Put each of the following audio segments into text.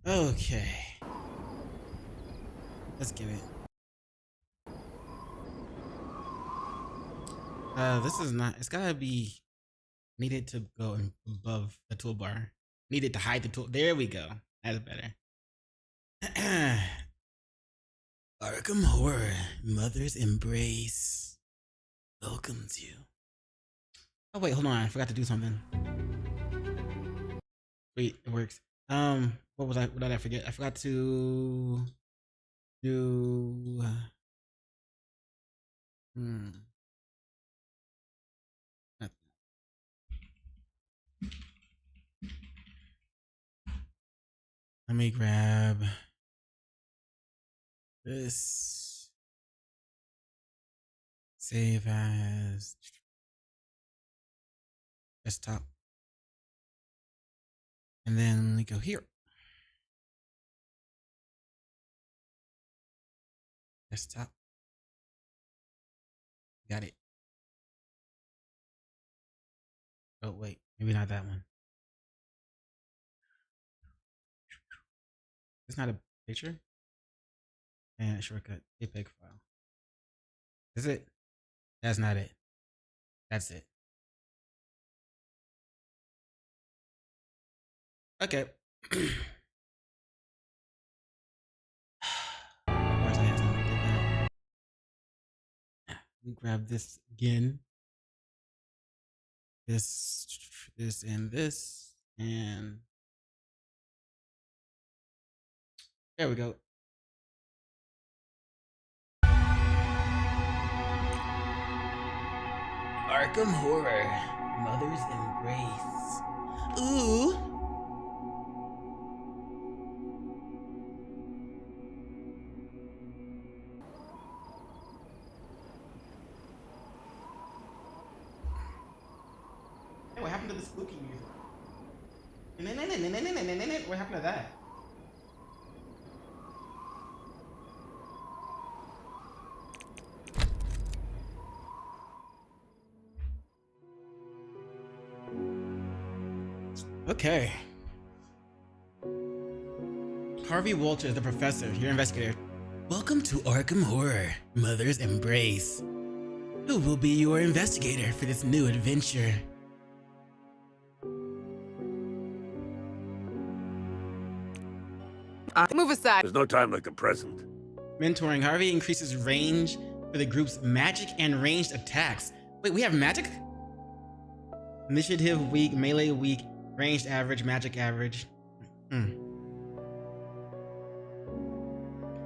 Okay. Let's get it. This is not, it's gotta be needed to go above the toolbar. Needed to hide the tool. There we go. That's better. Arkham Horror, Mother's Embrace welcomes you. Oh wait, hold on. I forgot to do something. Wait, it works. What did I forget? I forgot to do. Hmm. Let me grab this. Save as desktop. And then we go here. Desktop. Got it. Oh, wait. Maybe not that one. It's not a picture. And shortcut. JPEG file. Is it? That's not it. That's it. Okay. Of course I have to redo that. Let me grab this again. This, and this. And there we go. Arkham Horror, Mother's Embrace. Ooh. Hey, what happened to the spooky music? What happened to that? Okay. Harvey Walters, the professor, your investigator. Welcome to Arkham Horror, Mother's Embrace. Who will be your investigator for this new adventure? Move aside. There's no time like the present. Mentoring. Harvey increases range for the group's magic and ranged attacks. Wait, we have magic? Initiative weak, melee weak, ranged average, magic average.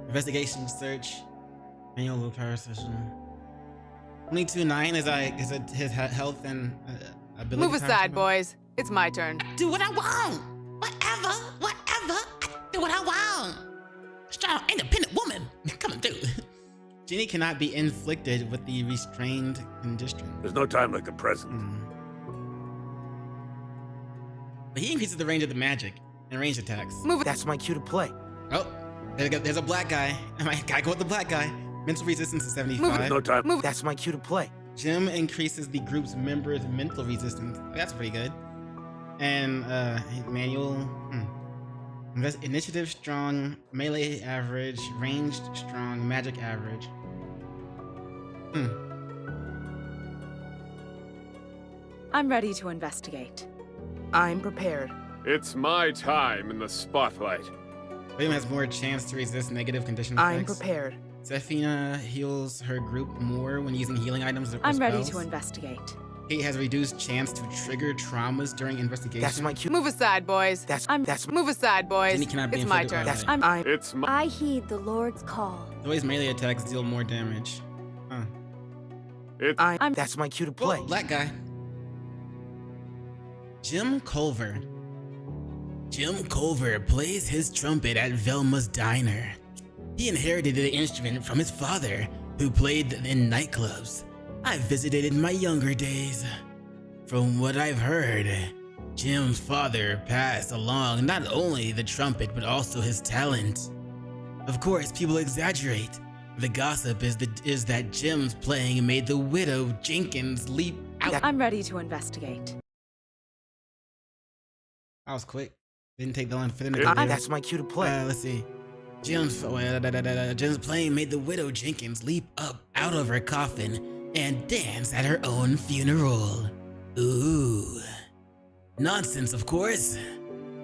Investigation search. Manual willpower session. 22-9 is his health and ability. Move aside, boys. It's my turn. Do what I want. Whatever. Do what I want. Strong, independent woman coming through. Genie cannot be inflicted with the restrained condition. There's no time like the present. But he increases the range of the magic and range attacks. Move. That's my cue to play. Oh, there's a black guy. I gotta go with the black guy. Mental resistance is 75. There's no time. Move. That's my cue to play. Jim increases the group's members' mental resistance. That's pretty good. And manual. Initiative strong, melee average, ranged strong, magic average. I'm ready to investigate. I'm prepared. It's my time in the spotlight. William has more chance to resist negative condition I'm effects. prepared. Zephina heals her group more when using healing items or I'm ready spells. to investigate. Kate has reduced chance to trigger traumas during investigation. That's my cue. Move aside, boys. That's Move aside, boys. Jenny cannot be It's my inflicted turn. by That's light. It's my I heed the Lord's call. Zoe's melee attacks deal more damage. That's my cue to play. Whoa, black guy. Jim Culver. Jim Culver plays his trumpet at Velma's Diner. He inherited the instrument from his father, who played in nightclubs. I visited in my younger days. From what I've heard, Jim's father passed along not only the trumpet but also his talent. Of course, people exaggerate. The gossip is that Jim's playing made the widow Jenkins leap out. I'm ready to investigate. That was quick. Didn't take that long to fit in a video. That's my cue to play. Let's see. Jim's playing made the widow Jenkins leap up out of her coffin and dance at her own funeral. Ooh. Nonsense, of course.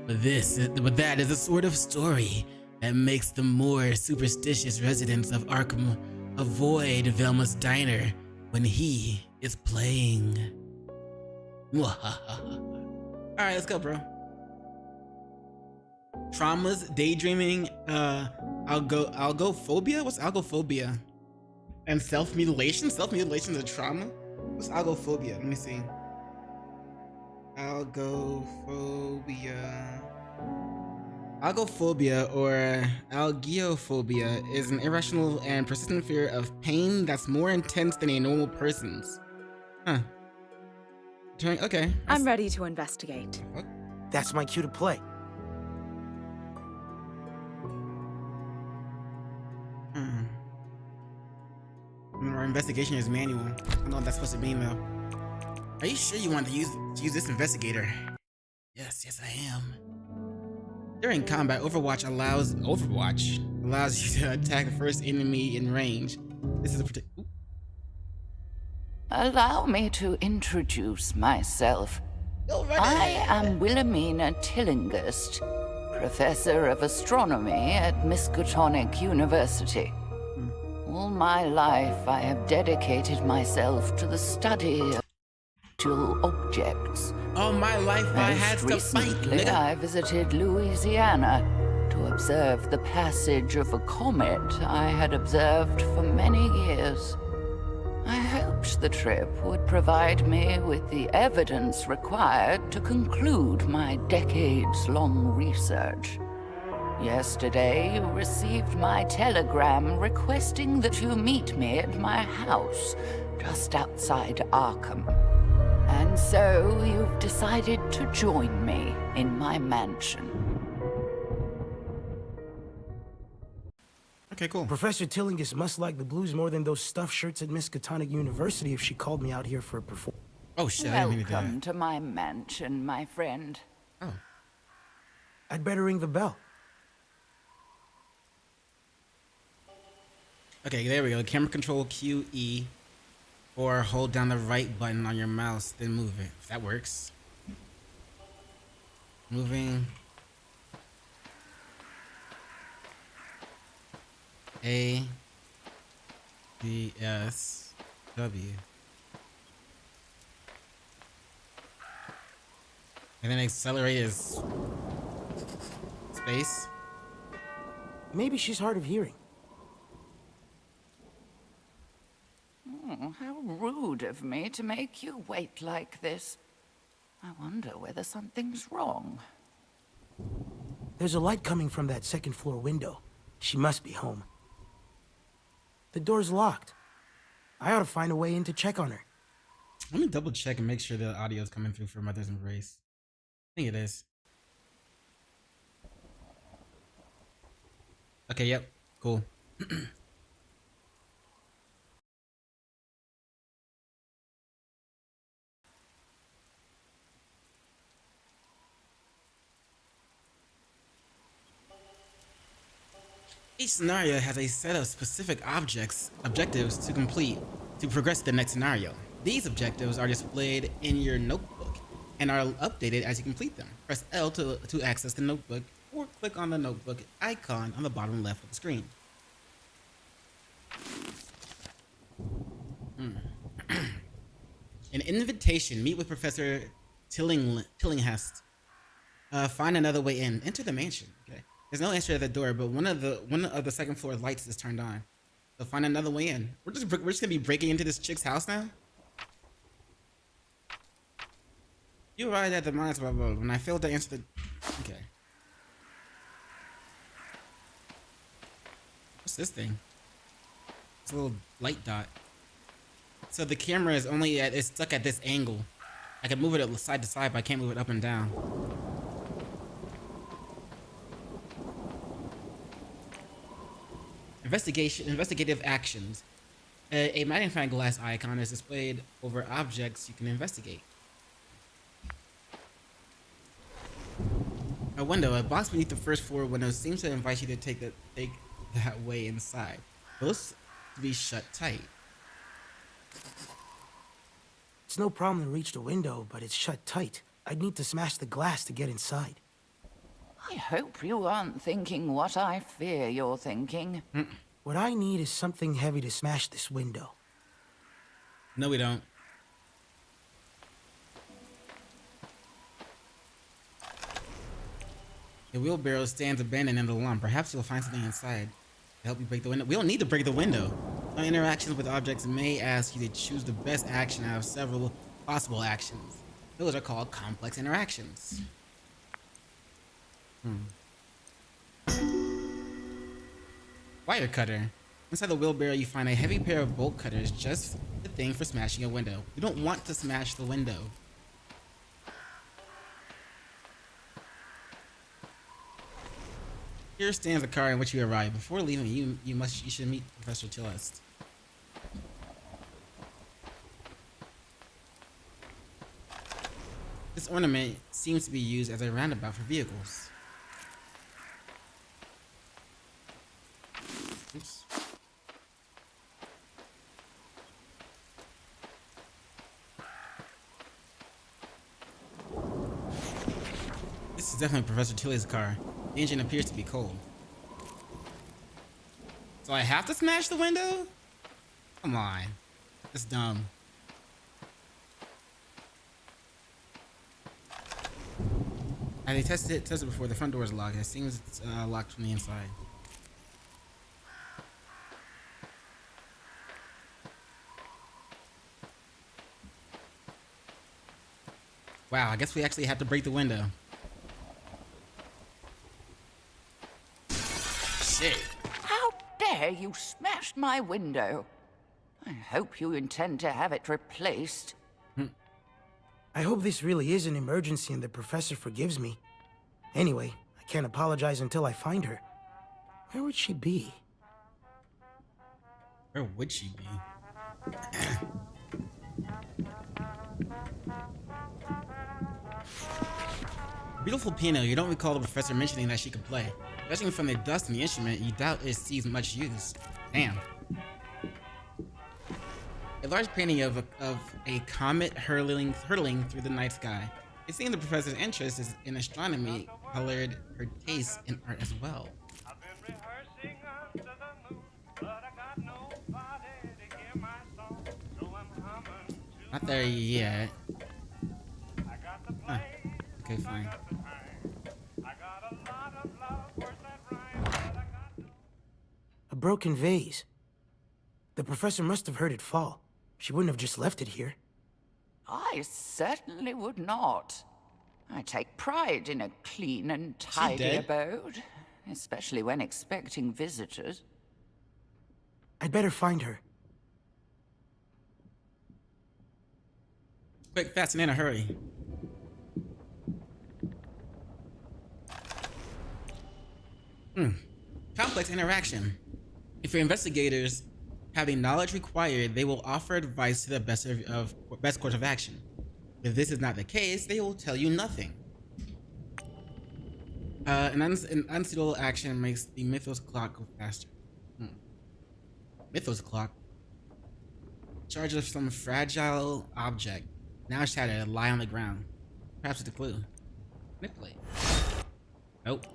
But that is a sort of story that makes the more superstitious residents of Arkham avoid Velma's diner when he is playing. Alright, let's go, bro. Traumas, daydreaming, algophobia? What's algophobia? And self-mutilation? Self-mutilation is a trauma? What's algophobia? Let me see. Algophobia or algiophobia is an irrational and persistent fear of pain that's more intense than a normal person's. Huh. Okay. I'm ready to investigate. That's my cue to play. Our investigation is manual. I don't know what that's supposed to mean though. Are you sure you want to use this investigator? Yes, I am. During combat, Overwatch allows you to attack the first enemy in range. This is a Allow me to introduce myself. I am Wilhelmina Tillinghast, Professor of Astronomy at Miskatonic University. All my life, I have dedicated myself to the study of celestial objects. All my life, I had to fight, Recently, nigga. I visited Louisiana to observe the passage of a comet I had observed for many years. I hoped the trip would provide me with the evidence required to conclude my decades-long research. Yesterday, you received my telegram requesting that you meet me at my house, just outside Arkham. And so, you've decided to join me in my mansion. Okay, cool. Professor Tillinghast must like the blues more than those stuffed shirts at Miskatonic University if she called me out here for a performance. Oh shit, I didn't mean to do Welcome that. to my mansion, my friend. Oh. I'd better ring the bell. Okay, there we go. Camera control QE, or hold down the right button on your mouse, then move it. If that works. Moving. A B S W. And then accelerate is space. Maybe she's hard of hearing. Oh, how rude of me to make you wait like this. I wonder whether something's wrong. There's a light coming from that second floor window. She must be home. The door's locked. I ought to find a way in to check on her. Let me double check and make sure the audio is coming through for Mother's Embrace. I think it is. Okay, yep, cool. Each scenario has a set of specific objectives to complete to progress to the next scenario. These objectives are displayed in your notebook and are updated as you complete them. Press L to access the notebook, or click on the notebook icon on the bottom left of the screen. An invitation. Meet with Professor Tillinghast. Find another way in. Enter the mansion. Okay. There's no answer at the door, but one of the second floor lights is turned on. So find another way in. We're just gonna be breaking into this chick's house now. You arrived at the mines road when I failed to answer the. Okay. What's this thing? It's a little light dot. So the camera is it's stuck at this angle. I can move it side to side, but I can't move it up and down. Investigative actions. A magnifying glass icon is displayed over objects you can investigate. A window. A box beneath the first floor window seems to invite you to take that way inside. It looks to be shut tight. It's no problem to reach the window, but it's shut tight. I'd need to smash the glass to get inside. I hope you aren't thinking what I fear you're thinking. What I need is something heavy to smash this window. No, we don't. The wheelbarrow stands abandoned in the lawn. Perhaps you'll find something inside to help you break the window. We don't need to break the window. Some interactions with objects may ask you to choose the best action out of several possible actions. Those are called complex interactions. Wire cutter. Inside the wheelbarrow, you find a heavy pair of bolt cutters, just the thing for smashing a window. You don't want to smash the window. Here stands the car in which you arrived. Before leaving, you should meet Professor Tillest. This ornament seems to be used as a roundabout for vehicles. Oops. This is definitely Professor Tilley's car. The engine appears to be cold. So I have to smash the window? Come on. That's dumb. I tested it before. The front door is locked. It seems it's locked from the inside. Wow, I guess we actually have to break the window. Shit. How dare you smash my window? I hope you intend to have it replaced. I hope this really is an emergency and the professor forgives me. Anyway, I can't apologize until I find her. Where would she be? Where would she be? Beautiful piano. You don't recall the professor mentioning that she could play. Judging from the dust in the instrument, you doubt it sees much use. Damn. A large painting of a comet hurtling through the night sky. It seems the professor's interest is in astronomy colored her taste in art as well. Not there yet. Huh. Okay, fine. A broken vase. The professor must have heard it fall. She wouldn't have just left it here. I certainly would not. I take pride in a clean and tidy abode, especially when expecting visitors. I'd better find her. Quick, fast, and in a hurry. Complex interaction. If your investigators have the knowledge required, they will offer advice to the best course of action. If this is not the case, they will tell you nothing. An unsuitable action makes the Mythos clock go faster. Mythos clock. Charge of some fragile object, now shattered, lie on the ground. Perhaps it's a clue. Manipulate. Nope.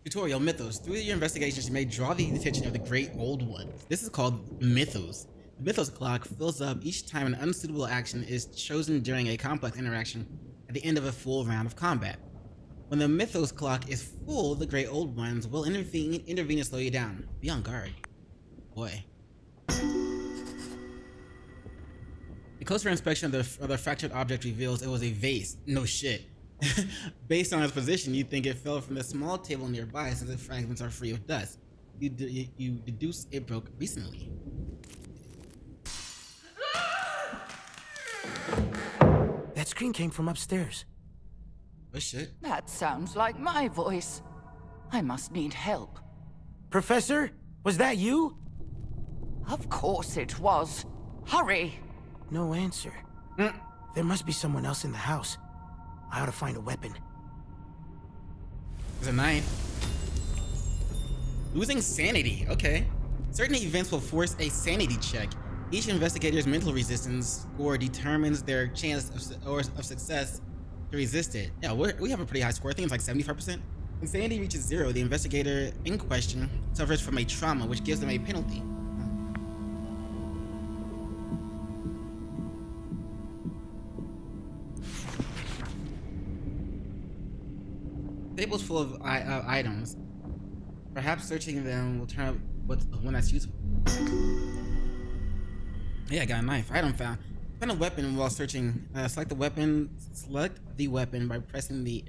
Tutorial Mythos. Through your investigations, you may draw the attention of the Great Old Ones. This is called Mythos. The Mythos clock fills up each time an unsuitable action is chosen during a complex interaction at the end of a full round of combat. When the Mythos clock is full, the Great Old Ones will intervene and slow you down. Be on guard. Boy. A closer inspection of the fractured object reveals it was a vase. No shit. Based on its position, you think it fell from a small table nearby since the fragments are free of dust. You deduce it broke recently. That scream came from upstairs. Oh shit. That sounds like my voice. I must need help. Professor? Was that you? Of course it was. Hurry! No answer. There must be someone else in the house. I ought to find a weapon. There's a knife. Losing sanity. Okay. Certain events will force a sanity check. Each investigator's mental resistance score determines their chance of success to resist it. Yeah, we have a pretty high score. I think it's like 75%. When sanity reaches 0, the investigator in question suffers from a trauma, which gives them a penalty. Tables full of items. Perhaps searching them will turn up one that's useful. Yeah, I got a knife. Item found. Find a weapon while searching. Select the weapon by pressing the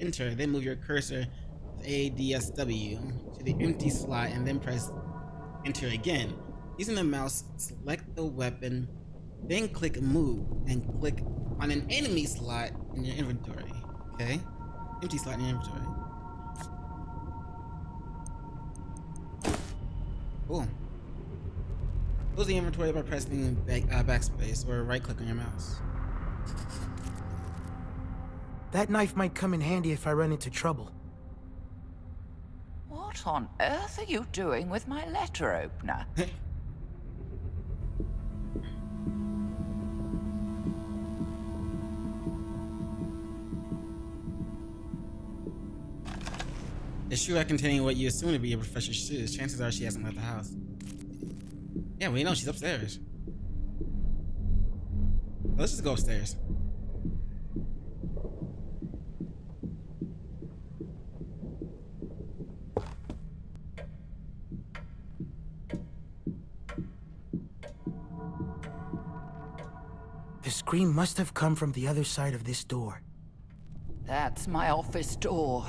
enter. Then move your cursor with ADSW to the empty slot and then press enter again. Using the mouse, select the weapon, then click move and click on an enemy slot in your inventory. Okay, empty slot in your inventory. Cool. Close the inventory by pressing backspace or right click on your mouse. That knife might come in handy if I run into trouble. What on earth are you doing with my letter opener? The shoe rack containing what you assume to be a professor's shoes. Chances are she hasn't left the house. Yeah, we know she's upstairs. Let's just go upstairs. The scream must have come from the other side of this door. That's my office door.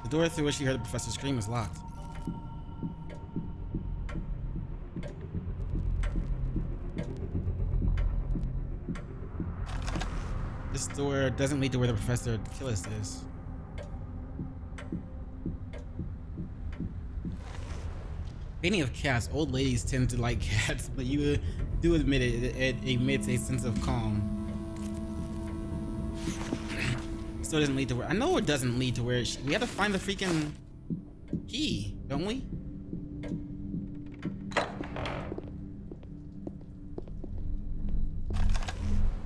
The door through which she heard the professor scream is locked. This door doesn't lead to where the professor Tillis is. Painting of cats, old ladies tend to like cats, but you do admit it emits a sense of calm. Still doesn't lead to where I know it doesn't lead to where we have to find the freaking key, don't we?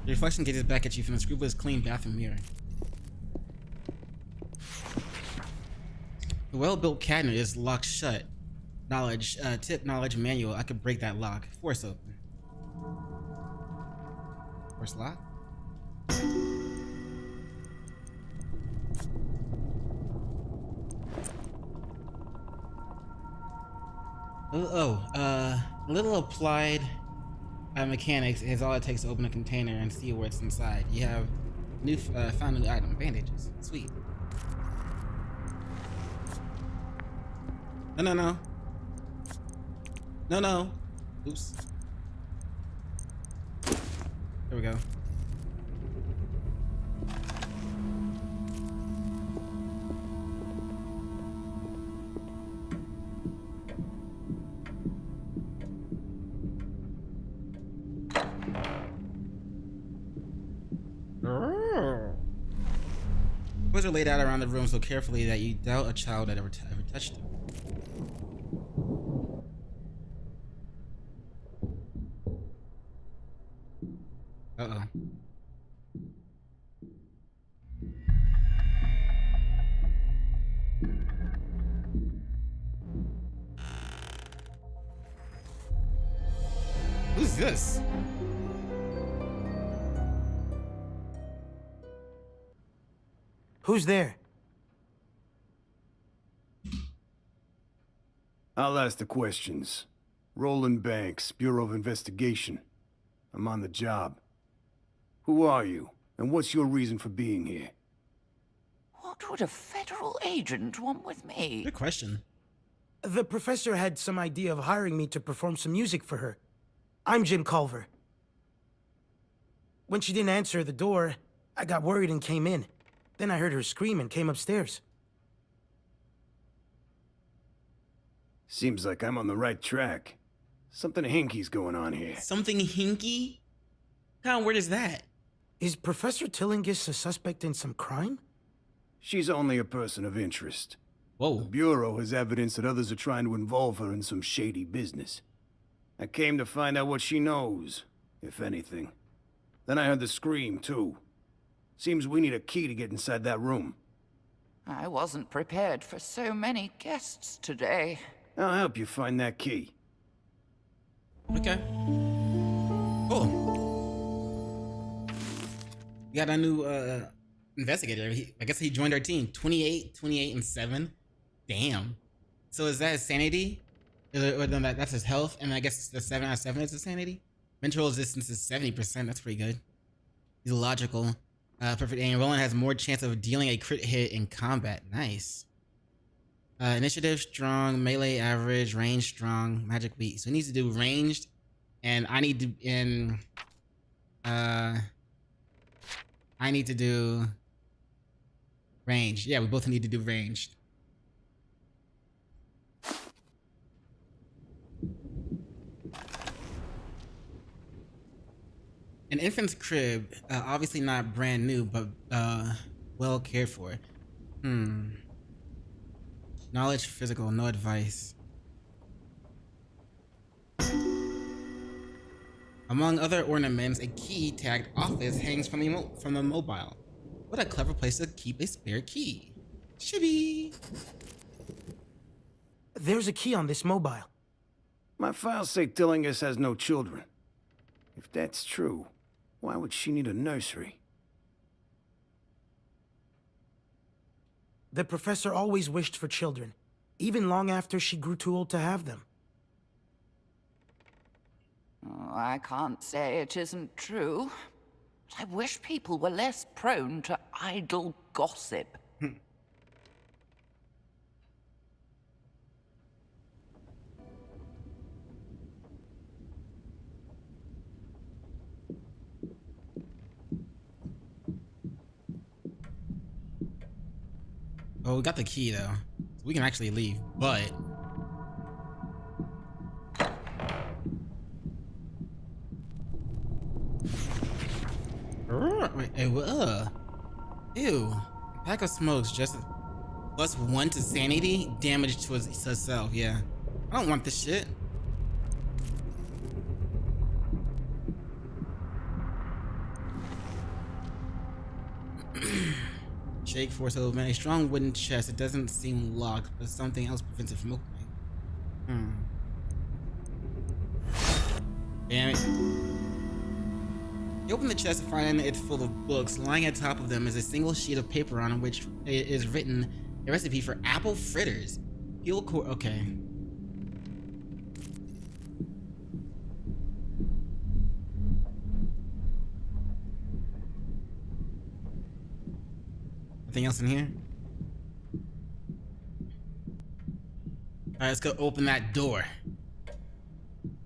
The reflection gazes back at you from the scrupulous clean bathroom mirror. The well-built cabinet is locked shut. Tip knowledge manual. I could break that lock. Force open. Force lock. Little applied mechanics is all it takes to open a container and see what's inside. You have found a new item, bandages. Sweet. No. Oops. There we go. Toys are laid out around the room so carefully that you doubt a child had ever touched them. Uh-oh. Who's this? Who's there? I'll ask the questions. Roland Banks, Bureau of Investigation. I'm on the job. Who are you, and what's your reason for being here? What would a federal agent want with me? Good question. The professor had some idea of hiring me to perform some music for her. I'm Jim Culver. When she didn't answer the door, I got worried and came in. Then I heard her scream and came upstairs. Seems like I'm on the right track. Something hinky's going on here. Something hinky? What kind of word is that? Is Professor Tillinghast a suspect in some crime? She's only a person of interest. The Whoa. Bureau has evidence that others are trying to involve her in some shady business. I came to find out what she knows, if anything. Then I heard the scream, too. Seems we need a key to get inside that room. I wasn't prepared for so many guests today. I'll help you find that key. Okay. Cool. We got a new investigator. I guess he joined our team. 28, 28, and 7. Damn. So is that his sanity? Or then that's his health, and I guess the 7 out of 7 is his sanity? Mental resistance is 70%. That's pretty good. He's logical. Perfect aim. Roland has more chance of dealing a crit hit in combat. Nice. Initiative strong, melee average, range strong, magic weak. So he needs to do ranged, and I need to do ranged. Yeah, we both need to do ranged. An infant's crib, obviously not brand new, but well cared for. Knowledge, physical, no advice. Among other ornaments, a key tagged office hangs from the mobile. What a clever place to keep a spare key. Shibby. There's a key on this mobile. My files say Tillinghast has no children. If that's true, why would she need a nursery? The professor always wished for children, even long after she grew too old to have them. Oh, I can't say it isn't true. I wish people were less prone to idle gossip. Oh, we got the key though. So we can actually leave, but wait, ew. Pack of smokes just +1 to sanity, damage to herself. Yeah, I don't want this shit. Shake force open a strong wooden chest. It doesn't seem locked, but something else prevents it from opening. Damn it. You open the chest and find it's full of books. Lying at top of them is a single sheet of paper on which is written a recipe for apple fritters. Peel core. Okay. Anything else in here? Alright, let's go open that door.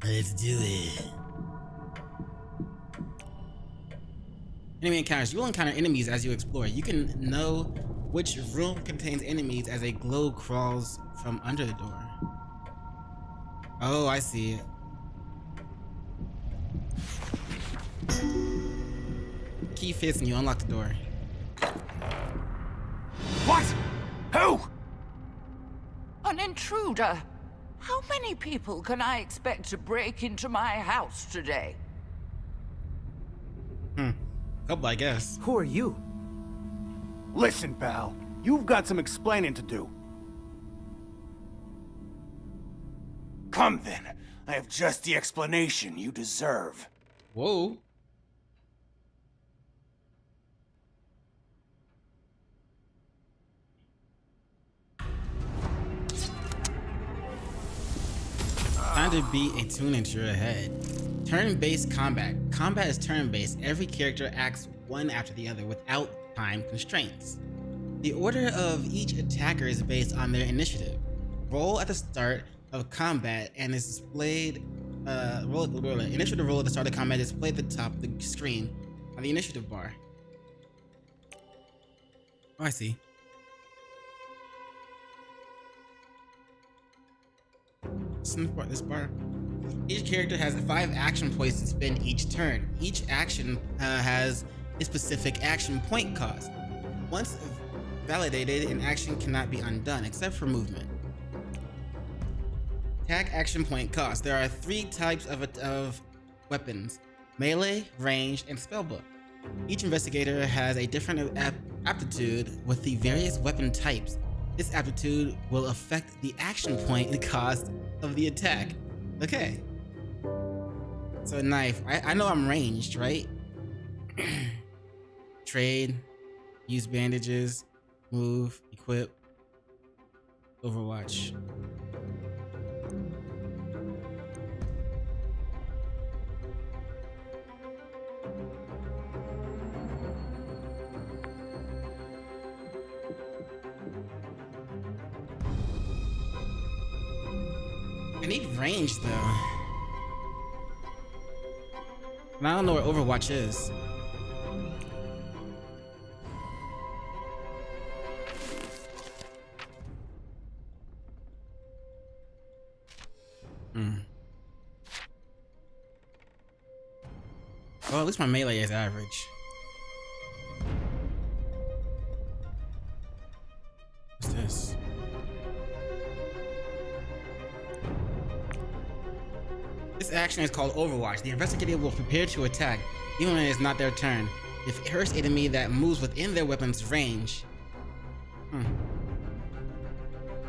Let's do it. Enemy encounters. You will encounter enemies as you explore. You can know which room contains enemies as a glow crawls from under the door. Oh, I see it. Key fits and you unlock the door. What? Who? An intruder. How many people can I expect to break into my house today? Couple, I guess. Who are you? Listen, pal. You've got some explaining to do. Come then. I have just the explanation you deserve. Whoa. Time to beat a tune into your head. Turn-based combat. Combat is turn-based. Every character acts one after the other without time constraints. The order of each attacker is based on their initiative. Roll at the start of combat and is displayed. Initiative roll at the start of combat is displayed at the top of the screen on the initiative bar. Oh, I see. This bar. Each character has 5 action points to spend each turn. Each action has a specific action point cost. Once validated, an action cannot be undone except for movement. Attack action point cost. There are 3 types of weapons: melee, ranged, and spellbook. Each investigator has a different aptitude with the various weapon types. This aptitude will affect the action point cost of the attack. Okay. So knife. I know I'm ranged, right? Trade, use bandages, move, equip, Overwatch. I need range though. And I don't know where Overwatch is. Well, at least my melee is average. What's this? This action is called Overwatch. The investigator will prepare to attack, even when it is not their turn, if it hurts enemy that moves within their weapon's range.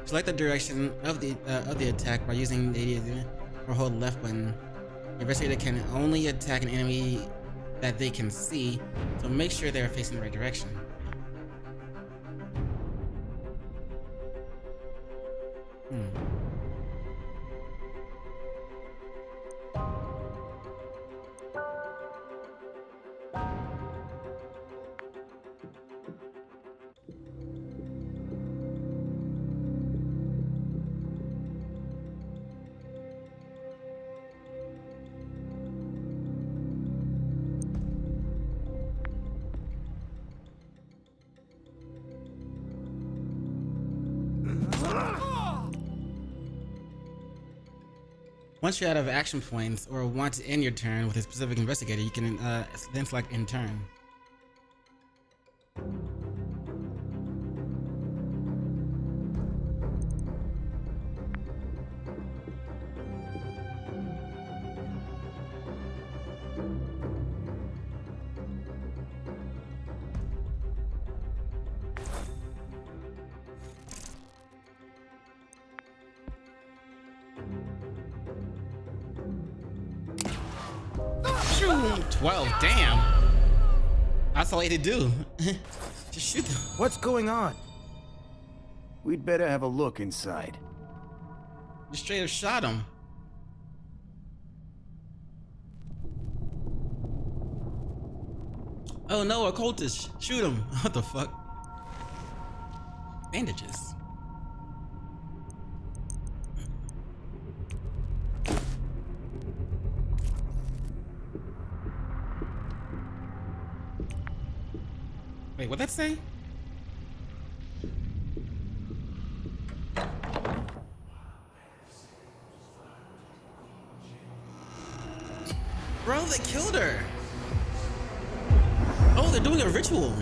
Select the direction of the attack by using the or hold left button. The investigator can only attack an enemy that they can see, so make sure they are facing the right direction. Once you're out of action points or want to end your turn with a specific investigator, you can then select end turn. Shoot! 12, damn! That's all I had to do. Just shoot them. What's going on? We'd better have a look inside. Just straight up shot him. Oh no, a cultist! Shoot him! What the fuck? Bandages. Wait, what'd that say? Bro, they killed her! Oh, they're doing a ritual!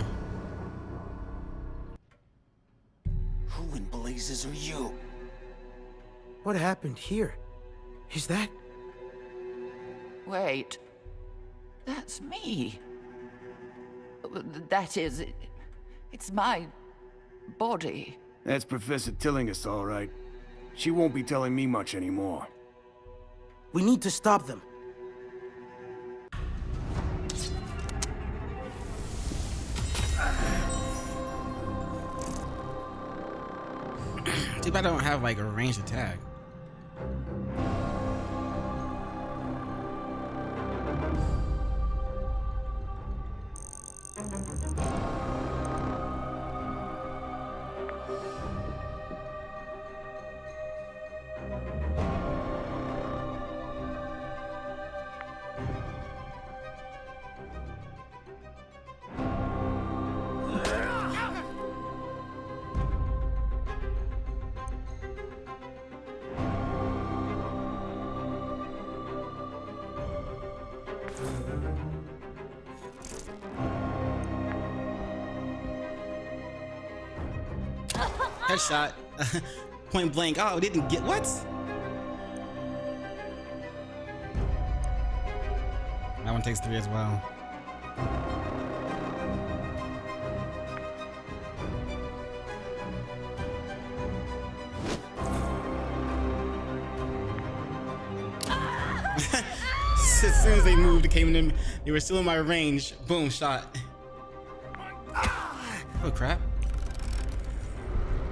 Who in blazes are you? What happened here? Is that... Wait. That's me. That is, it's my body. That's Professor Tillinghast, all right. She won't be telling me much anymore. We need to stop them. Too bad I don't have like a ranged attack. headshot. Point blank. Oh, didn't get what? That one takes 3 as well. As soon as they moved, it came in. They were still in my range. Boom, shot. Oh crap.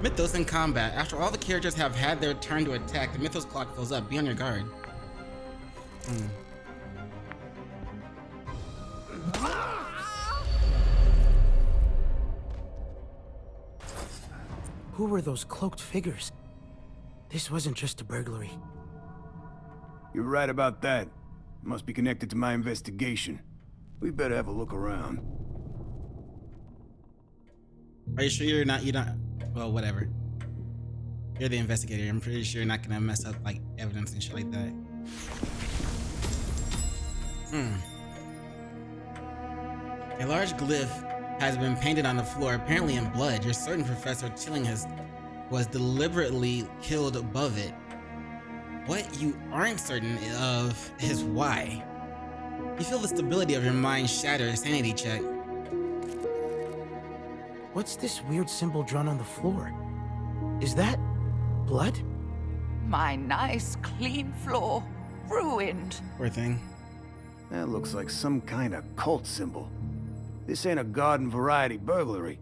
Mythos in combat. After all the characters have had their turn to attack, the Mythos clock fills up. Be on your guard. Who were those cloaked figures? This wasn't just a burglary. You're right about that. Must be connected to my investigation. We better have a look around. Are you sure you're not? Well, whatever. You're the investigator. I'm pretty sure you're not gonna mess up like evidence and shit like that. A large glyph has been painted on the floor, apparently in blood. You're certain Professor Tillinghast was deliberately killed above it. What you aren't certain of is why. You feel the stability of your mind shatter. Sanity check. What's this weird symbol drawn on the floor? Is that blood? My nice, clean floor, ruined. Poor thing. That looks like some kind of cult symbol. This ain't a garden variety burglary.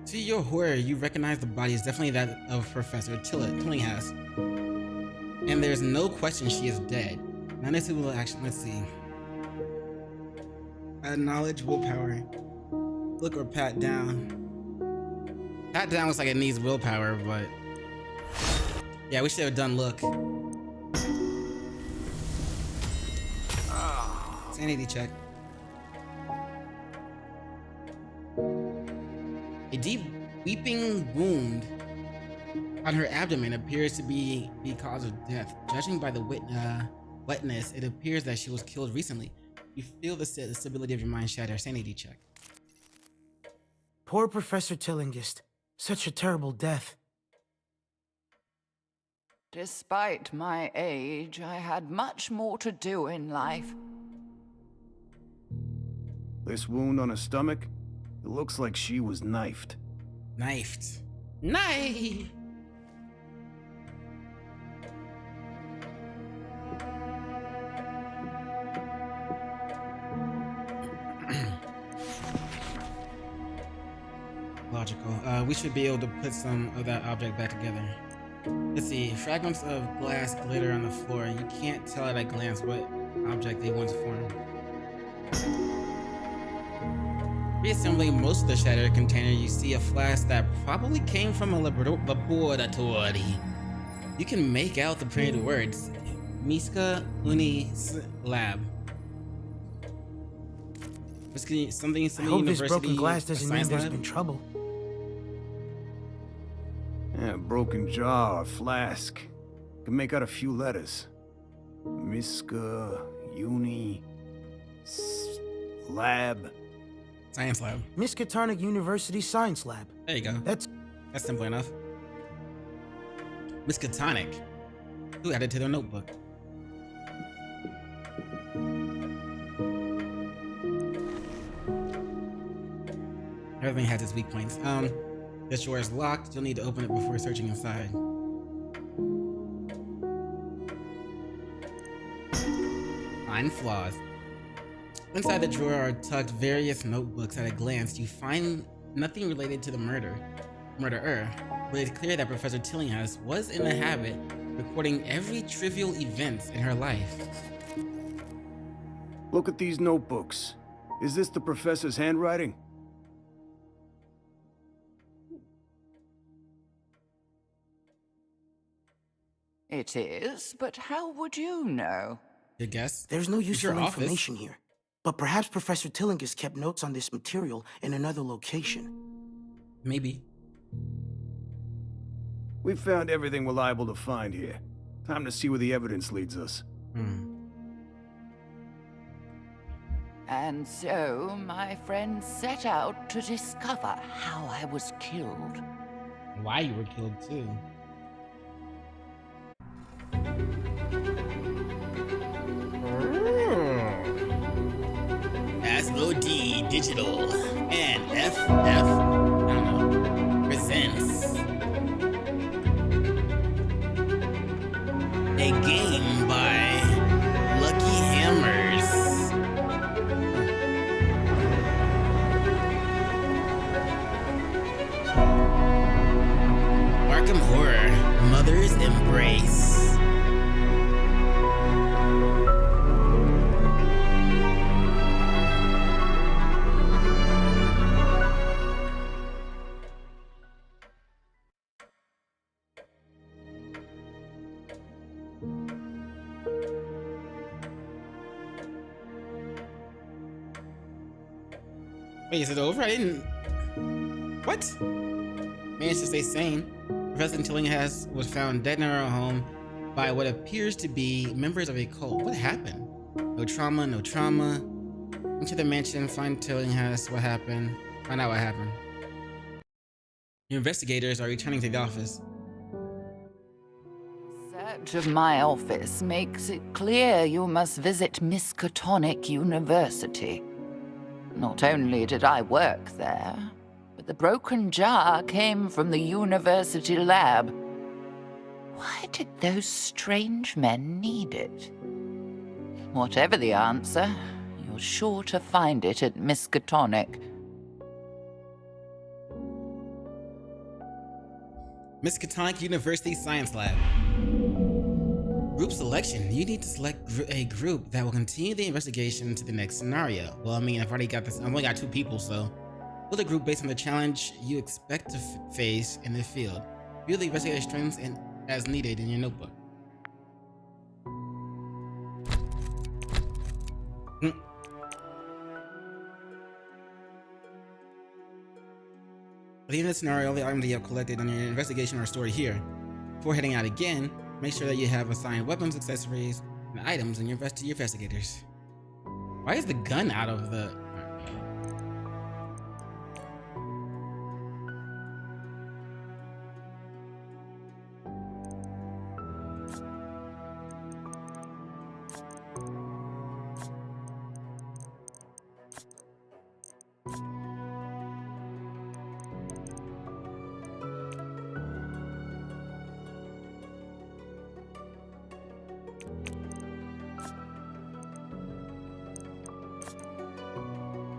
To your horror, you recognize the body is definitely that of Professor Tillinghast. And there's no question she is dead. Now this will action, let's see. Add knowledge, willpower. Look or pat down. Pat down looks like it needs willpower, but... yeah, we should have done look. Sanity check. A deep weeping wound on her abdomen appears to be the cause of death. Judging by the wetness, it appears that she was killed recently. You feel the stability of your mind shatter. Sanity check. Poor Professor Tillinghast. Such a terrible death. Despite my age, I had much more to do in life. This wound on her stomach? It looks like she was knifed. Knifed. Knife! Logical. We should be able to put some of that object back together. Let's see. Fragments of glass glitter on the floor. You can't tell at a glance what object they once formed. Reassembling most of the shattered container, you see a flask that probably came from a laboratory. You can make out the printed words, Miska Uni's lab. Something I hope this university, broken glass doesn't mean there's lab? been trouble. Yeah, a broken jar or flask. Can make out a few letters. Miska, Uni, Lab. Science lab. Miskatonic University Science Lab. There you go. That's simple enough. Miskatonic. Who added to their notebook? Everything has its weak points. This door is locked. You'll need to open it before searching inside. Find flaws. Inside the drawer are tucked various notebooks. At a glance, you find nothing related to the murderer. But it's clear that Professor Tillinghast was in the habit of recording every trivial event in her life. Look at these notebooks. Is this the professor's handwriting? It is, but how would you know? Good guess. There's no It's useful your office. information here. But perhaps Professor Tillinghast kept notes on this material in another location. Maybe. We found everything we're liable to find here. Time to see where the evidence leads us. And so, my friends set out to discover how I was killed. Why you were killed too. SOD Digital and FF, I don't know, presents a game by Lucky Hammers. Arkham Horror, Mother's Embrace. Wait, is it over? I didn't... What? Managed to stay sane. Professor Tillinghast was found dead in her home by what appears to be members of a cult. What happened? No trauma, no trauma. Into the mansion, find Tillinghast. What happened? Find out what happened. Your investigators are returning to the office. Search of my office makes it clear you must visit Miskatonic University. Not only did I work there, but the broken jar came from the university lab. Why did those strange men need it? Whatever the answer, you're sure to find it at Miskatonic. Miskatonic University Science Lab. Group selection. You need to select a group that will continue the investigation to the next scenario. Well, I mean, I've already got this. I've only got 2 people, so build a group based on the challenge you expect to face in the field. View the investigator strengths and as needed in your notebook. At the end of the scenario, the items you have collected on your investigation are stored here. Before heading out again, make sure that you have assigned weapons, accessories, and items in your investigators. Why is the gun out of the...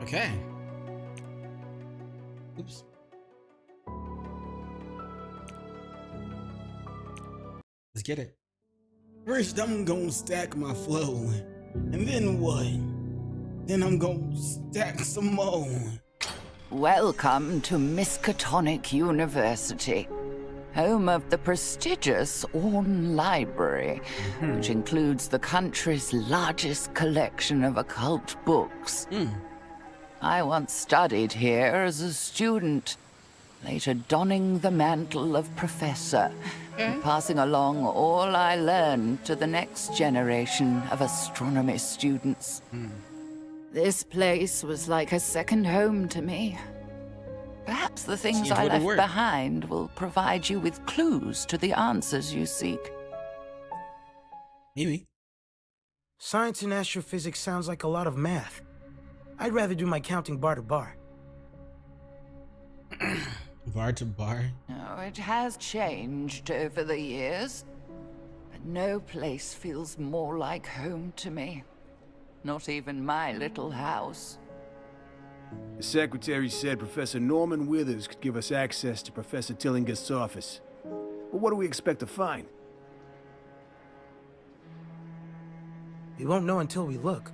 Okay. Oops. Let's get it. First, I'm gonna stack my flow. And then what? Then I'm gonna stack some more. Welcome to Miskatonic University, home of the prestigious Orne Library, which includes the country's largest collection of occult books. I once studied here as a student, later donning the mantle of professor, and passing along all I learned to the next generation of astronomy students. This place was like a second home to me. Perhaps the things I left behind will provide you with clues to the answers you seek. Maybe. Science and astrophysics sounds like a lot of math. I'd rather do my counting bar to bar. Bar to bar? Oh, it has changed over the years, but no place feels more like home to me. Not even my little house. The secretary said Professor Norman Withers could give us access to Professor Tillinghast's office. But what do we expect to find? We won't know until we look.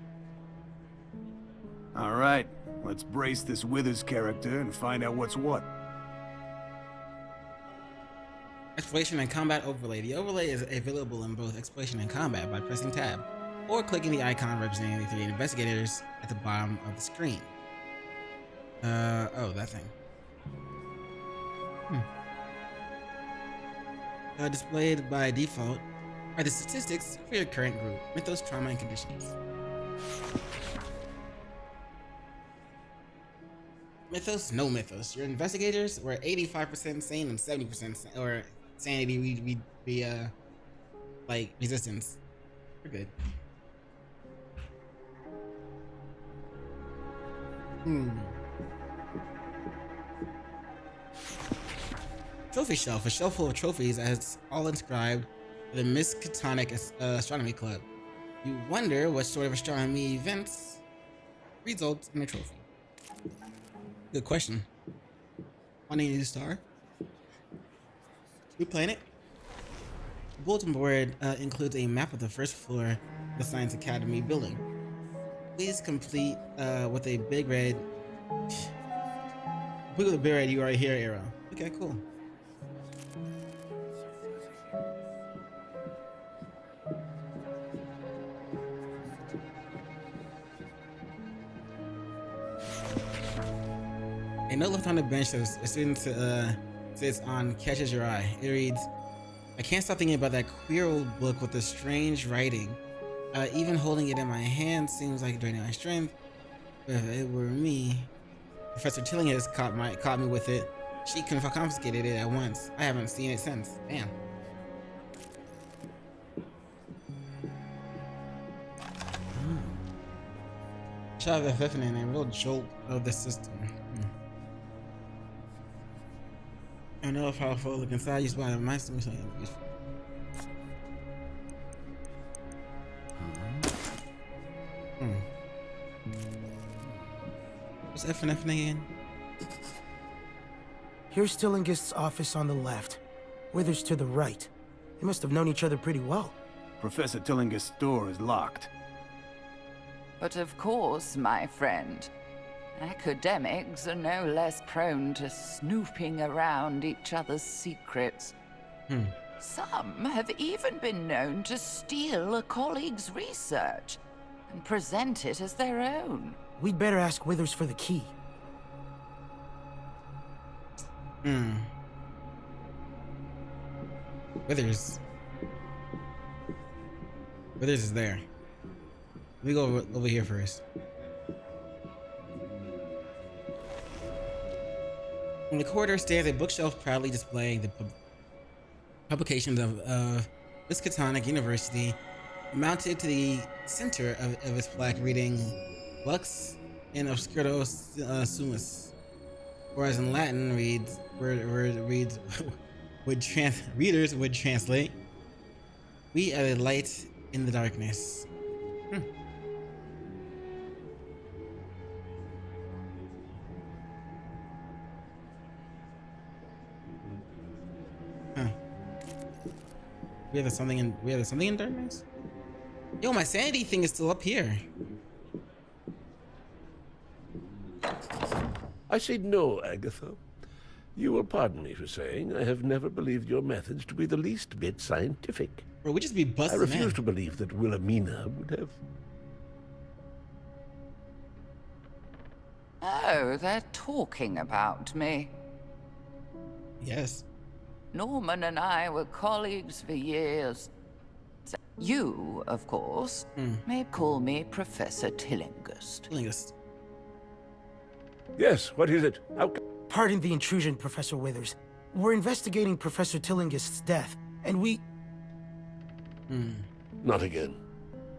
All right, let's brace this Withers character and find out what's what. Exploration and combat overlay. The overlay is available in both exploration and combat by pressing tab. or clicking the icon representing the 3 investigators at the bottom of the screen. Oh, that thing. Displayed by default are the statistics for your current group, mythos, trauma, and conditions. Mythos, no mythos. Your investigators were 85% sane and 70% or sanity. We like resistance. We're good. Trophy shelf, a shelf full of trophies as all inscribed to the Miskatonic Astronomy Club. You wonder what sort of astronomy events result in a trophy. Good question. Finding a new star? New planet? The bulletin board includes a map of the first floor of the Science Academy building. Please complete with a big red. With a big red "You Are Here" arrow. Okay, cool. A note left on the bench that a student sits on catches your eye. It reads, "I can't stop thinking about that queer old book with the strange writing. Even holding it in my hand seems like draining my strength. If it were me, Professor Tillinghast caught me with it. She confiscated it at once. I haven't seen it since. Damn." Shot of epiphany and a real jolt of the system. I know if I look inside, you spot my stomach. What's FNF again? Here's Tillinghast's office on the left. Withers to the right. They must have known each other pretty well. Professor Tillinghast's door is locked. But of course, my friend, academics are no less prone to snooping around each other's secrets. Some have even been known to steal a colleague's research and present it as their own. We'd better ask Withers for the key. Withers is there. Let me go over here first. In the corridor stands a bookshelf proudly displaying the publications of Miskatonic University, mounted to the center of its plaque reading Lux in Obscuro Sumus, whereas in Latin readers would translate, "We are the light in the darkness." We have something in darkness? Yo, my sanity thing is still up here. I say no, Agatha. You will pardon me for saying I have never believed your methods to be the least bit scientific. Bro, we just be I busting refuse in. to believe that Wilhelmina would have... Oh, they're talking about me. Yes. Norman and I were colleagues for years. You, of course, may call me Professor Tillinghast. Tillinghast. Yes, what is it? Pardon the intrusion, Professor Withers. We're investigating Professor Tillinghast's death, and we... Not again.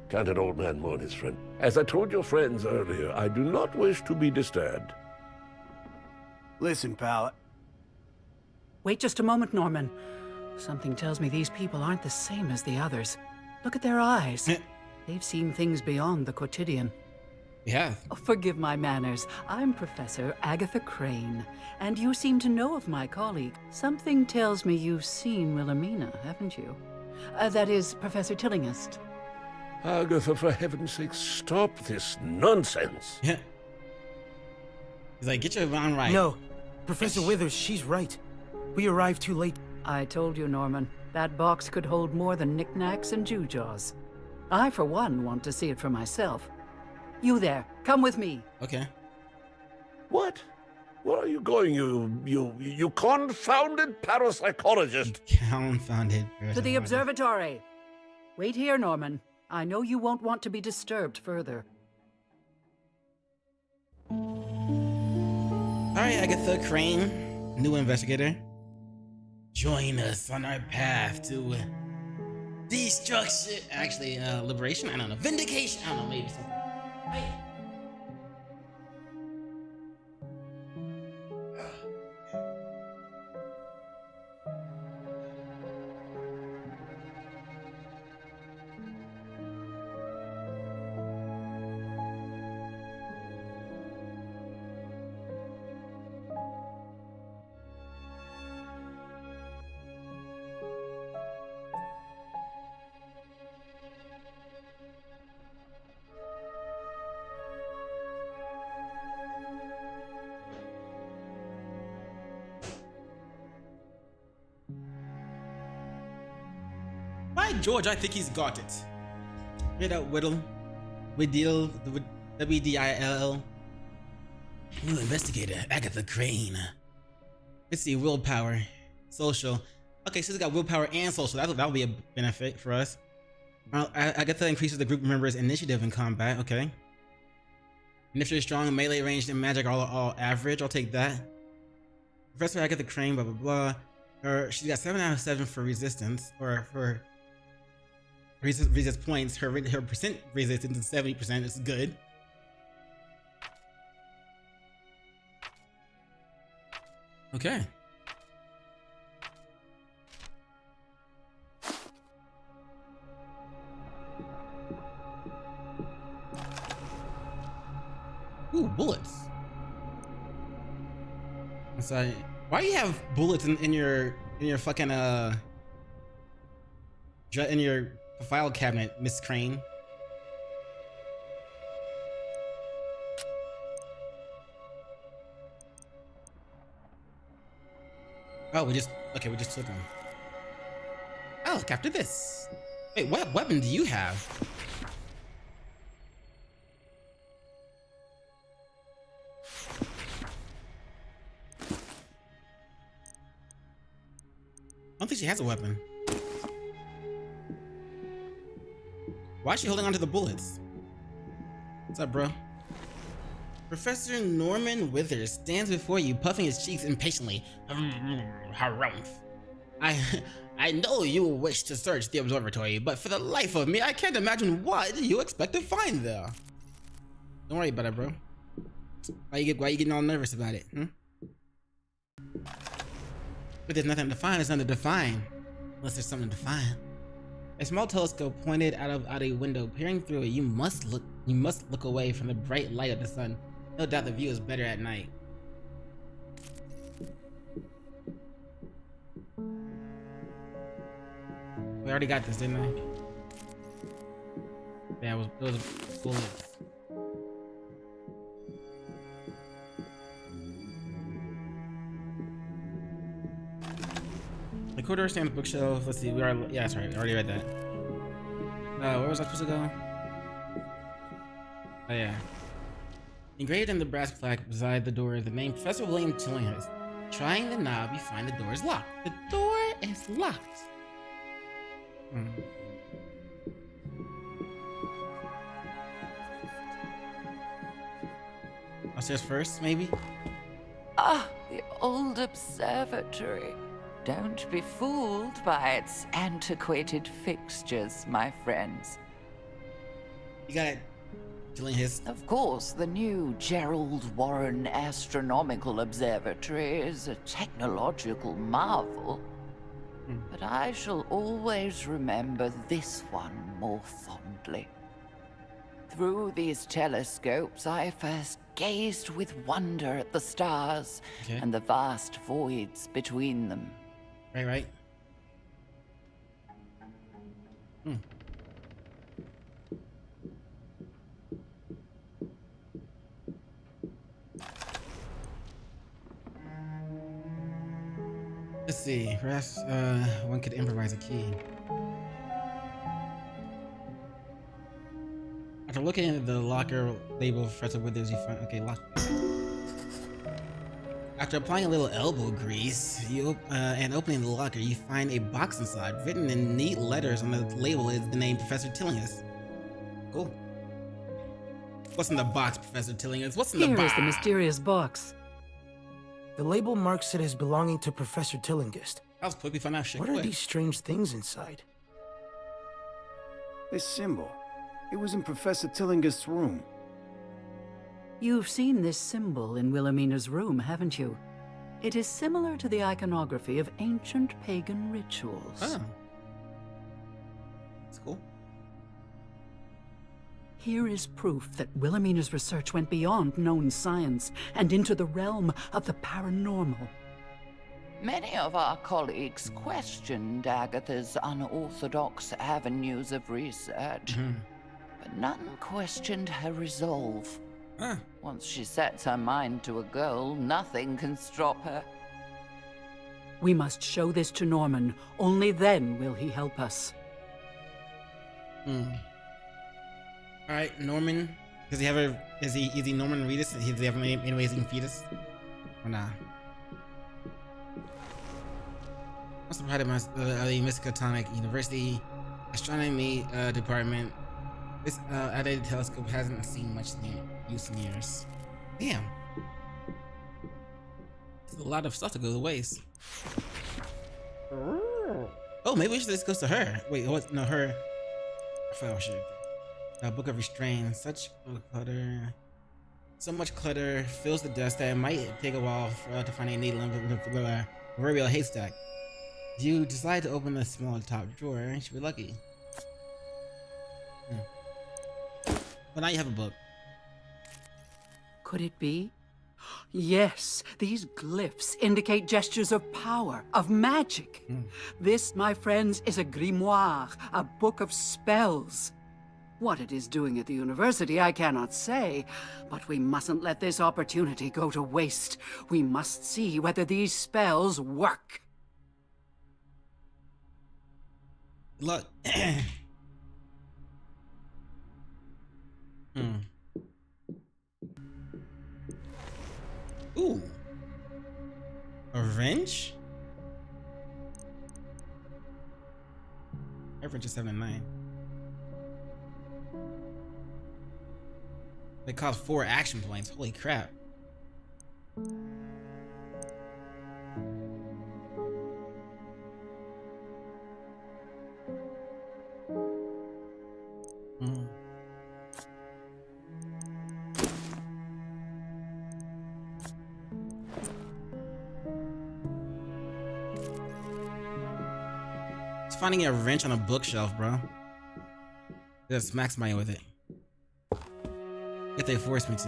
Can't an old man mourn his friend? As I told your friends earlier, I do not wish to be disturbed. Listen, pal. Wait just a moment, Norman. Something tells me these people aren't the same as the others. Look at their eyes. They've seen things beyond the quotidian. Yeah. Oh, forgive my manners. I'm Professor Agatha Crane, and you seem to know of my colleague. Something tells me you've seen Wilhelmina, haven't you? That is, Professor Tillinghast. Agatha, for heaven's sake, stop this nonsense. Yeah. He's like, get your mind right. No. Professor Withers, she's right. We arrived too late. I told you, Norman. That box could hold more than knickknacks and gewgaws. I, for one, want to see it for myself. You there, come with me. Okay. What? Where are you going, you confounded parapsychologist? Confounded. To the observatory. Wait here, Norman. I know you won't want to be disturbed further. Alright, Agatha Crane, new investigator. Join us on our path to destruction. Actually, liberation? I don't know. Vindication? I don't know, maybe something. Right. By George, I think he's got it. Read out Whittle. WDILL. New investigator, Agatha Crane. Let's see, willpower. Social. Okay, so he's got willpower and social. That'll be a benefit for us. Agatha increases the group members' initiative in combat. Okay. Initiative strong, melee, ranged, and magic all average. I'll take that. Professor Agatha Crane, blah blah blah. She's got 7 out of 7 for resistance, or for resist points. Her percent resistance is 70%. It's good. Okay. Ooh, bullets. I'm sorry. Why do you have bullets in your fucking in your file cabinet, Miss Crane? Oh, we just took them. Oh, look after this. Wait, what weapon do you have? I don't think she has a weapon. Why is she holding onto the bullets? What's up, bro? Professor Norman Withers stands before you, puffing his cheeks impatiently. Harumph. I know you wish to search the observatory, but for the life of me, I can't imagine what you expect to find there. Don't worry about it, bro. Why you getting all nervous about it? But there's nothing to find. There's nothing to find, unless there's something to find. A small telescope pointed out a window. Peering through it, you must look away from the bright light of the sun. No doubt the view is better at night. We already got this, didn't we? Yeah, it was bullets. The corridor stands bookshelf. Let's see. Yeah, that's right. I already read that. Where was I supposed to go? Oh yeah. Engraved in the brass plaque beside the door is the name Professor William Tillinghurst. Trying the knob, you find the door is locked. The door is locked. Upstairs first, maybe? Ah, the old observatory. Don't be fooled by its antiquated fixtures, my friends. You got it, Tillinghurst. Of course, the new Gerald Warren Astronomical Observatory is a technological marvel. But I shall always remember this one more fondly. Through these telescopes, I first gazed with wonder at the stars and the vast voids between them. Right. Let's see. Perhaps one could improvise a key. After looking at the locker label, Professor Withers, you find lock. After applying a little elbow grease, and opening the locker, you find a box inside. Written in neat letters on the label is the name Professor Tillinghast. Cool. What's in the box, Professor Tillinghast? What's in the box? Here is the mysterious box. The label marks it as belonging to Professor Tillinghast. I was quickly found out shit What quick. are these strange things inside? This symbol. It was in Professor Tillinghast's room. You've seen this symbol in Wilhelmina's room, haven't you? It is similar to the iconography of ancient pagan rituals. Oh. That's cool. Here is proof that Wilhelmina's research went beyond known science and into the realm of the paranormal. Many of our colleagues questioned Agatha's unorthodox avenues of research, but none questioned her resolve. Huh. Once she sets her mind to a goal, nothing can stop her. We must show this to Norman. Only then will he help us. Alright, Norman. Does he have a... Is he Norman Reedus? Does he have any ways he can feed us? Or nah? What's the pride of the Miskatonic University Astronomy Department? This outdated telescope hasn't seen much use in years. Damn. There's a lot of stuff to go to waste. Oh, maybe this goes to her. Wait, what? No, her. I forgot what she did. Book of Restraint. Such clutter. So much clutter fills the desk that it might take a while to find a needle in the proverbial haystack. You decide to open the small top drawer, and you should be lucky. Well, now you have a book. Could it be? Yes, these glyphs indicate gestures of power, of magic. This, my friends, is a grimoire, a book of spells. What it is doing at the university, I cannot say, but we mustn't let this opportunity go to waste. We must see whether these spells work. Look. Ooh. A wrench? That wrench is 7 and 9. They cost 4 action points. Holy crap. It's finding a wrench on a bookshelf, bro. Just smack somebody with it. If they force me to.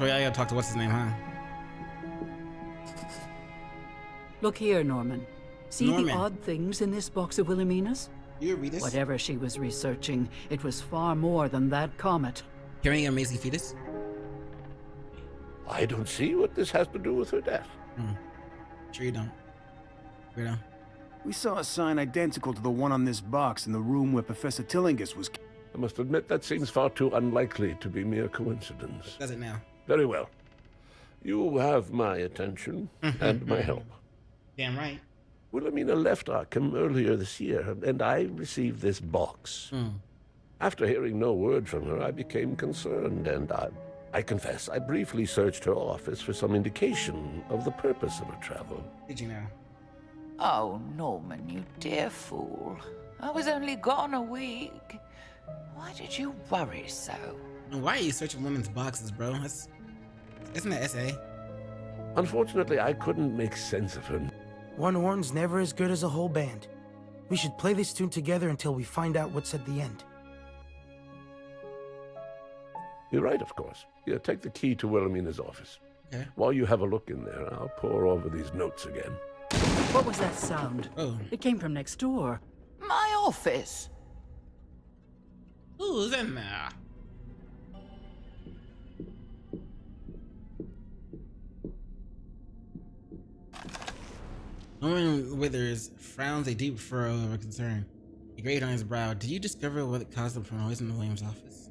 Oh yeah, I gotta talk to what's his name, huh? Look here, Norman. See Norman. the odd things in this box of Wilhelmina's? You read this? Whatever she was researching, it was far more than that comet. Carrying an amazing fetus? I don't see what this has to do with her death. Sure you don't. Weirdo. We saw a sign identical to the one on this box in the room where Professor Tillinghast was. I must admit that seems far too unlikely to be mere coincidence. Does it now? Very well. You have my attention and my help. Damn right. Wilhelmina left Arkham earlier this year, and I received this box. After hearing no word from her, I became concerned, and I confess, I briefly searched her office for some indication of the purpose of her travel. Did you know? Oh, Norman, you dear fool. I was only gone a week. Why did you worry so? And why are you searching women's boxes, bro? Isn't that SA? Unfortunately, I couldn't make sense of her. One horn's never as good as a whole band. We should play this tune together until we find out what's at the end. You're right, of course. Here, take the key to Wilhelmina's office. Okay. While you have a look in there, I'll pore over these notes again. What was that sound? Oh. It came from next door. My office. Who's in there? Norman Withers frowns a deep furrow of concern. A grate on his brow. Did you discover what caused the poison in William's office?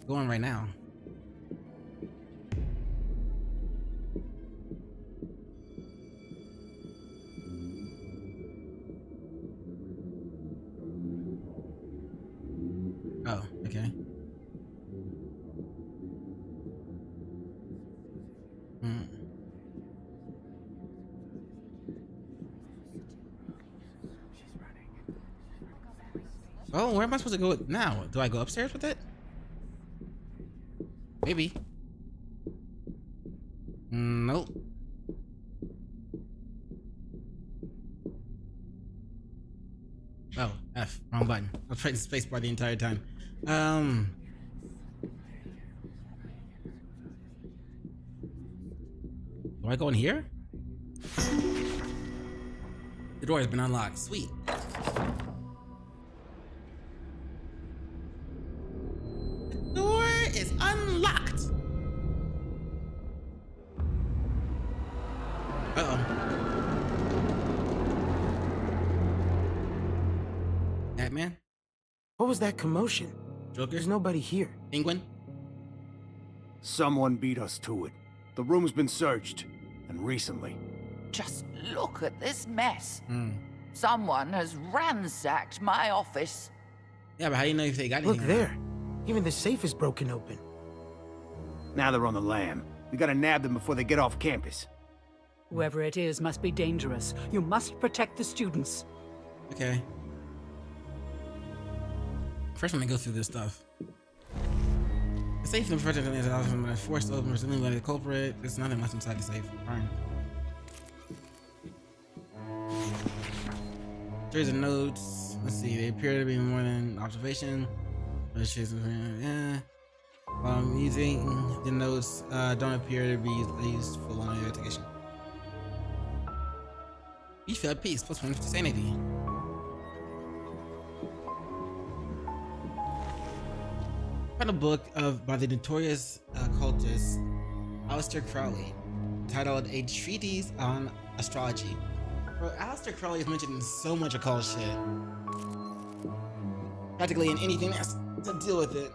Go on right now. Oh, okay. Oh, where am I supposed to go now? Do I go upstairs with it? Maybe. Nope. Oh, F. Wrong button. I was pressing spacebar the entire time. Do I go in here? The door has been unlocked. Sweet. The door is unlocked. Uh-oh. Batman? What was that commotion? Joker? There's nobody here. Penguin? Someone beat us to it. The room's been searched, and recently. Just look at this mess. Someone has ransacked my office. Yeah, but how do you know if they got anything? Look there. Even the safe is broken open. Now they're on the lam. We gotta nab them before they get off campus. Whoever it is must be dangerous. You must protect the students. Okay. First, I'm gonna go through this stuff. The safe in the front of the house is forced open, presumably by the culprit. There's nothing left inside the safe. Fine. Series of notes. Let's see. They appear to be more than observation. Yeah. Using the notes don't appear to be used for long investigation. You feel at peace. +1 to sanity. Found a book by the notorious occultist Aleister Crowley titled A Treatise on Astrology. Bro, Aleister Crowley is mentioned in so much occult shit. Practically in anything that's to deal with it.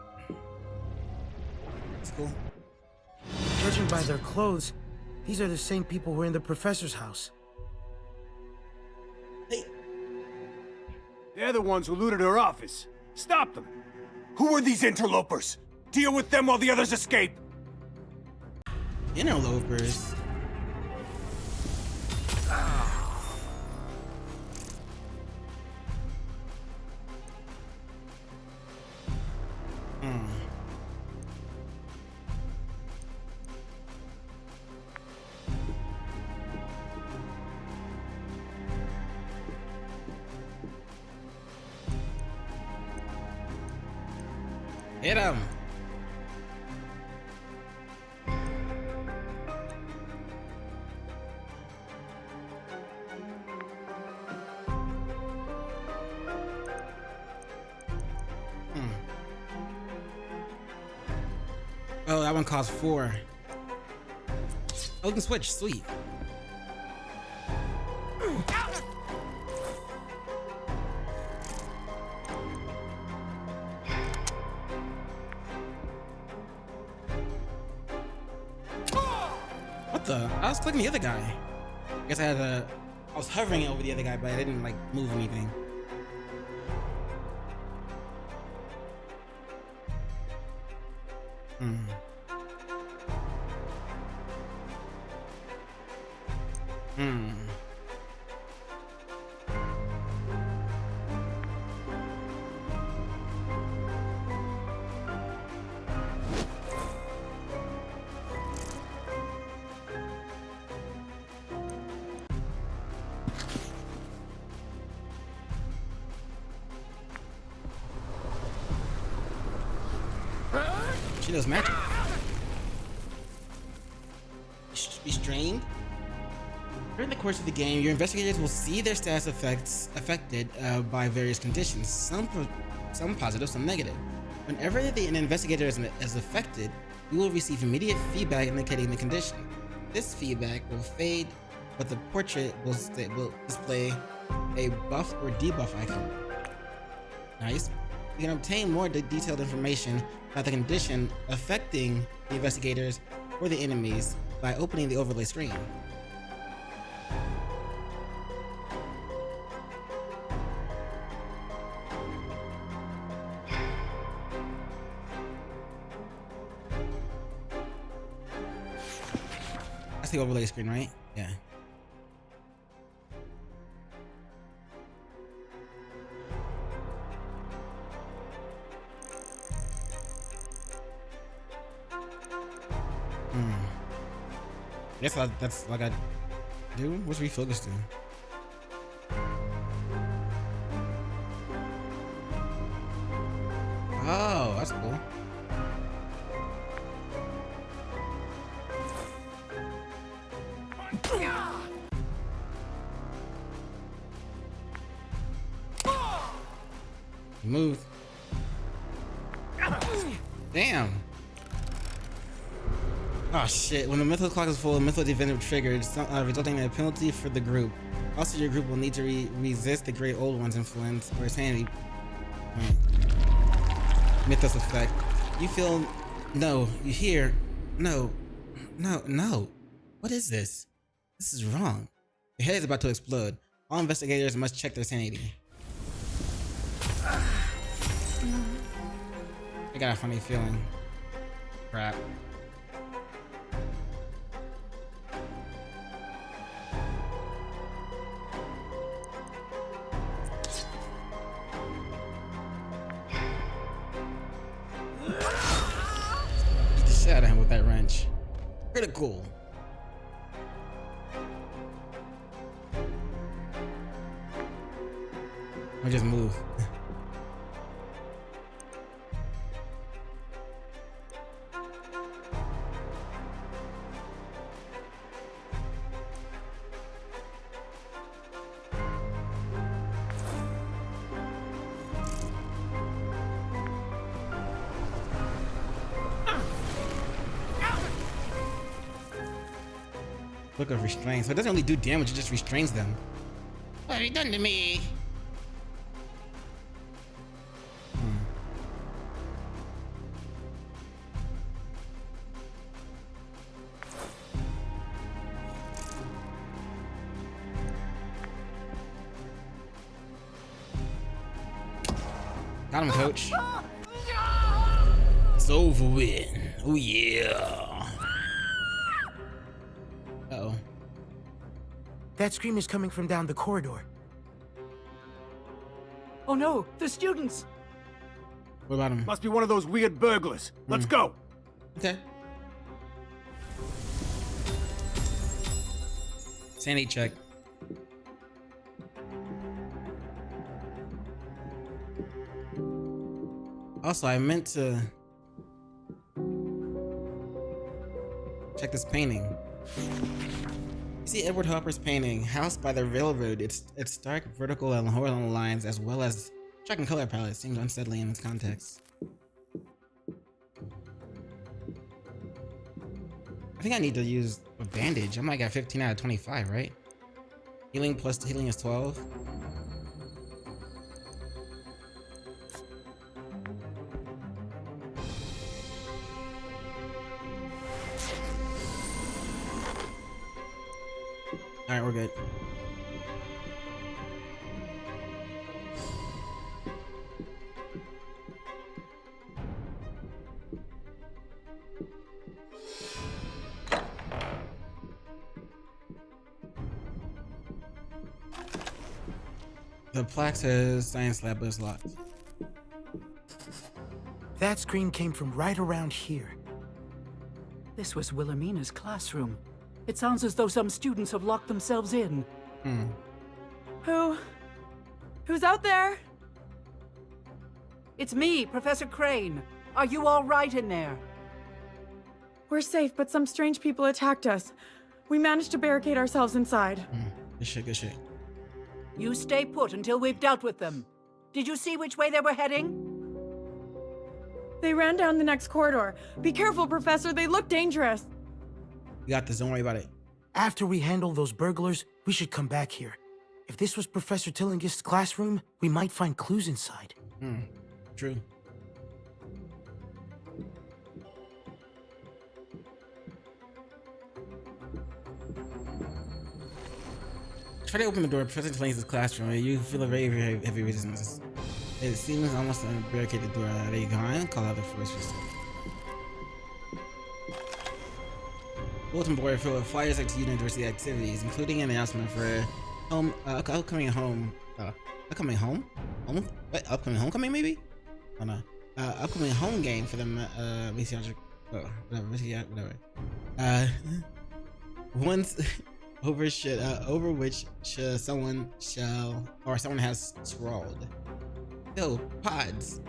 It's cool. Judging by their clothes, these are the same people who were in the professor's house. Hey. They're the ones who looted her office. Stop them! Who are these interlopers? Deal with them while the others escape! Interlopers? Hit him! Oh, that one costs 4. Oh, we can switch. Sweet. What the? I was clicking the other guy. I guess I was hovering over the other guy, but I didn't like move anything. She does magic. Restrained. During the course of the game, your investigators will see their status affected by various conditions. Some some positive, some negative. Whenever an investigator is affected, you will receive immediate feedback indicating the condition. This feedback will fade, but the portrait will display a buff or debuff icon. Nice. You can obtain more detailed information about the condition affecting the investigators or the enemies by opening the overlay screen. That's the overlay screen, right? Yeah. Guess that's like I do. What's refocus do? Oh, that's cool. Move. Damn. Oh shit, when the mental clock is full, a mental event is triggered, resulting in a penalty for the group. Also, your group will need to resist the great old one's influence or sanity. Mythos effect. You feel no, you hear no. What is this? This is wrong. Your head is about to explode. All investigators must check their sanity. I got a funny feeling. Crap. Get the shit out of him with that wrench. Critical. Or just move. Look of restraint. So it doesn't really do damage, it just restrains them. What have you done to me? Got him, coach. It's over with. Oh yeah. Uh-oh. That scream is coming from down the corridor. Oh no, the students! What about him? Must be one of those weird burglars. Let's go. Okay. Sanity check. Also, I meant to check this painting. You see Edward Hopper's painting, House by the Railroad. Its stark vertical and horizontal lines, as well as striking color palette, seems unsettling in its context. I think I need to use a bandage. I might get 15 out of 25, right? Healing plus healing is 12. All right, we're good. The plaque says science lab is locked. That scream came from right around here. This was Wilhelmina's classroom. It sounds as though some students have locked themselves in. Who's out there? It's me, Professor Crane. Are you all right in there? We're safe, but some strange people attacked us. We managed to barricade ourselves inside. Good shit, good shit. You stay put until we've dealt with them. Did you see which way they were heading? They ran down the next corridor. Be careful, Professor. They look dangerous. You got this. Don't worry about it. After we handle those burglars, we should come back here. If this was Professor Tillingist's classroom, we might find clues inside. True. Try to open the door. Professor Tillingist's classroom. You feel a very, very heavy resistance. It seems almost to barricade the door. There you go. I call out the force resistance. Bulletin board filled with flyers like university activities, including an announcement for upcoming homecoming maybe? Oh no. Upcoming home game for the whatever. Once over which someone has scrawled. Yo, pods.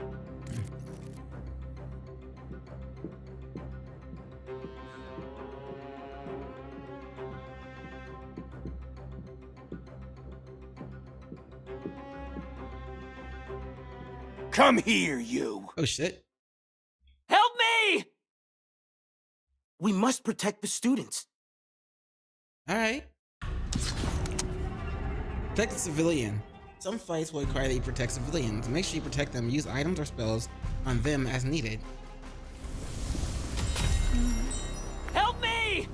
Come here, you! Oh shit. Help me! We must protect the students. Alright. Protect the civilian. Some fights will require that you protect civilians. Make sure you protect them. Use items or spells on them as needed. Help me!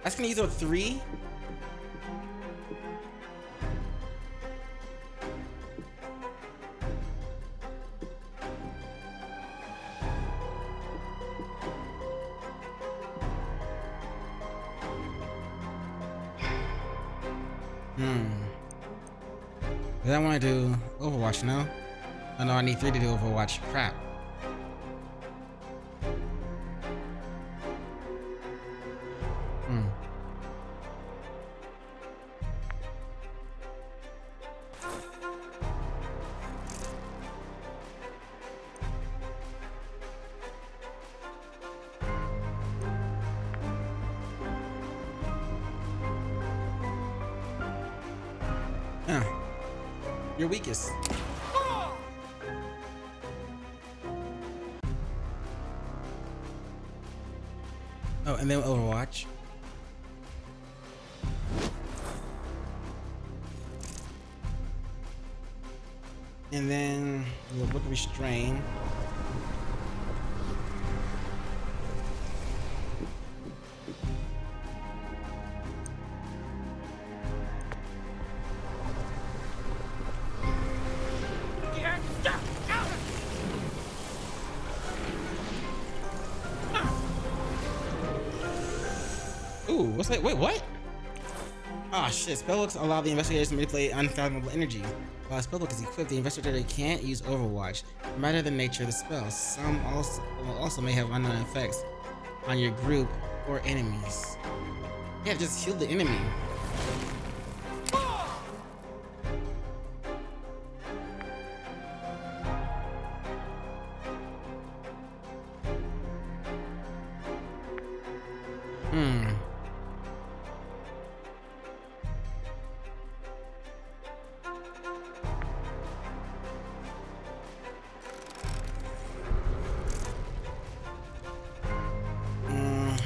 That's gonna use a 3. Does I want to do Overwatch now? Oh no, I need 3 to do Overwatch. Crap. You're weakest. Oh, and then Overwatch. And then we'll book Restrain. Ooh, what's that? Wait, what? Ah, shit. Spellbooks allow the investigators to manipulate unfathomable energy. While a spellbook is equipped, the investigator can't use Overwatch, no matter the nature of the spell. Some also may have unknown effects on your group or enemies. Yeah, just heal the enemy.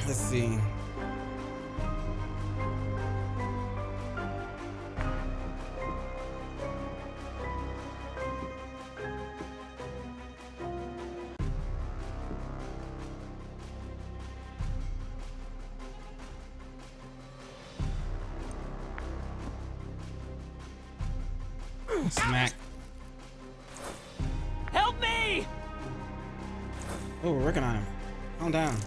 Let's see. Smack. Help me! Oh, we're working on him. Calm down.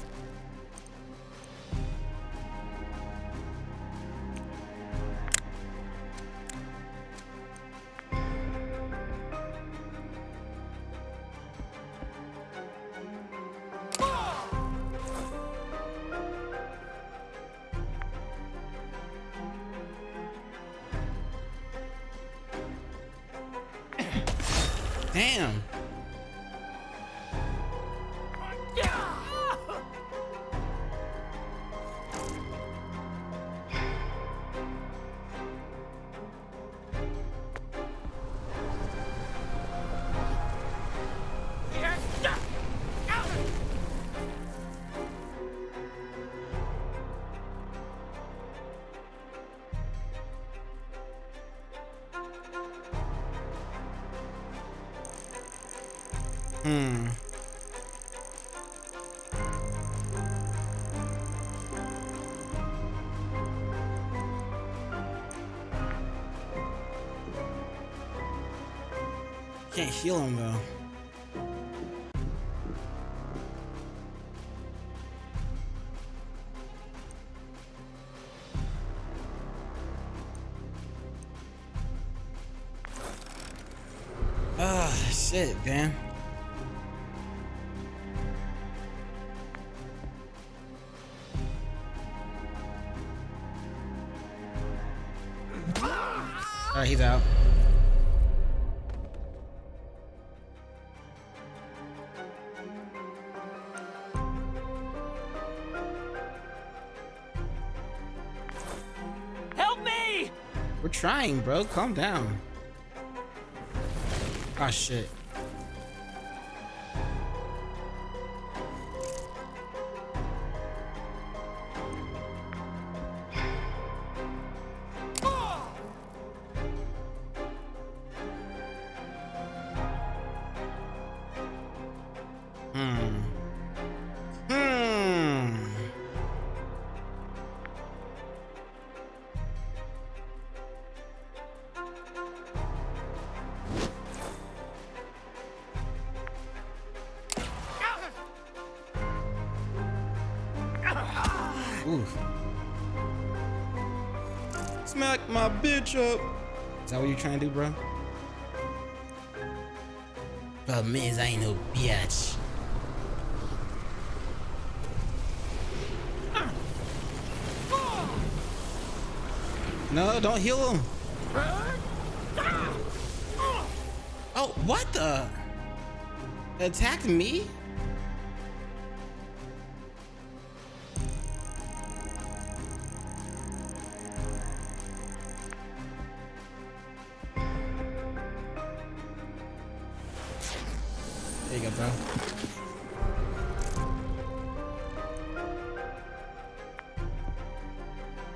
Damn. Can't heal him though. Ah, shit, man. Alright, he's out. Help me! We're trying, bro. Calm down. Ah, shit. Oof. Smack my bitch up. Is that what you're trying to do, bro? Problem is, I ain't no bitch. No, don't heal him. Oh, what the? Attacked me? There you go, bro.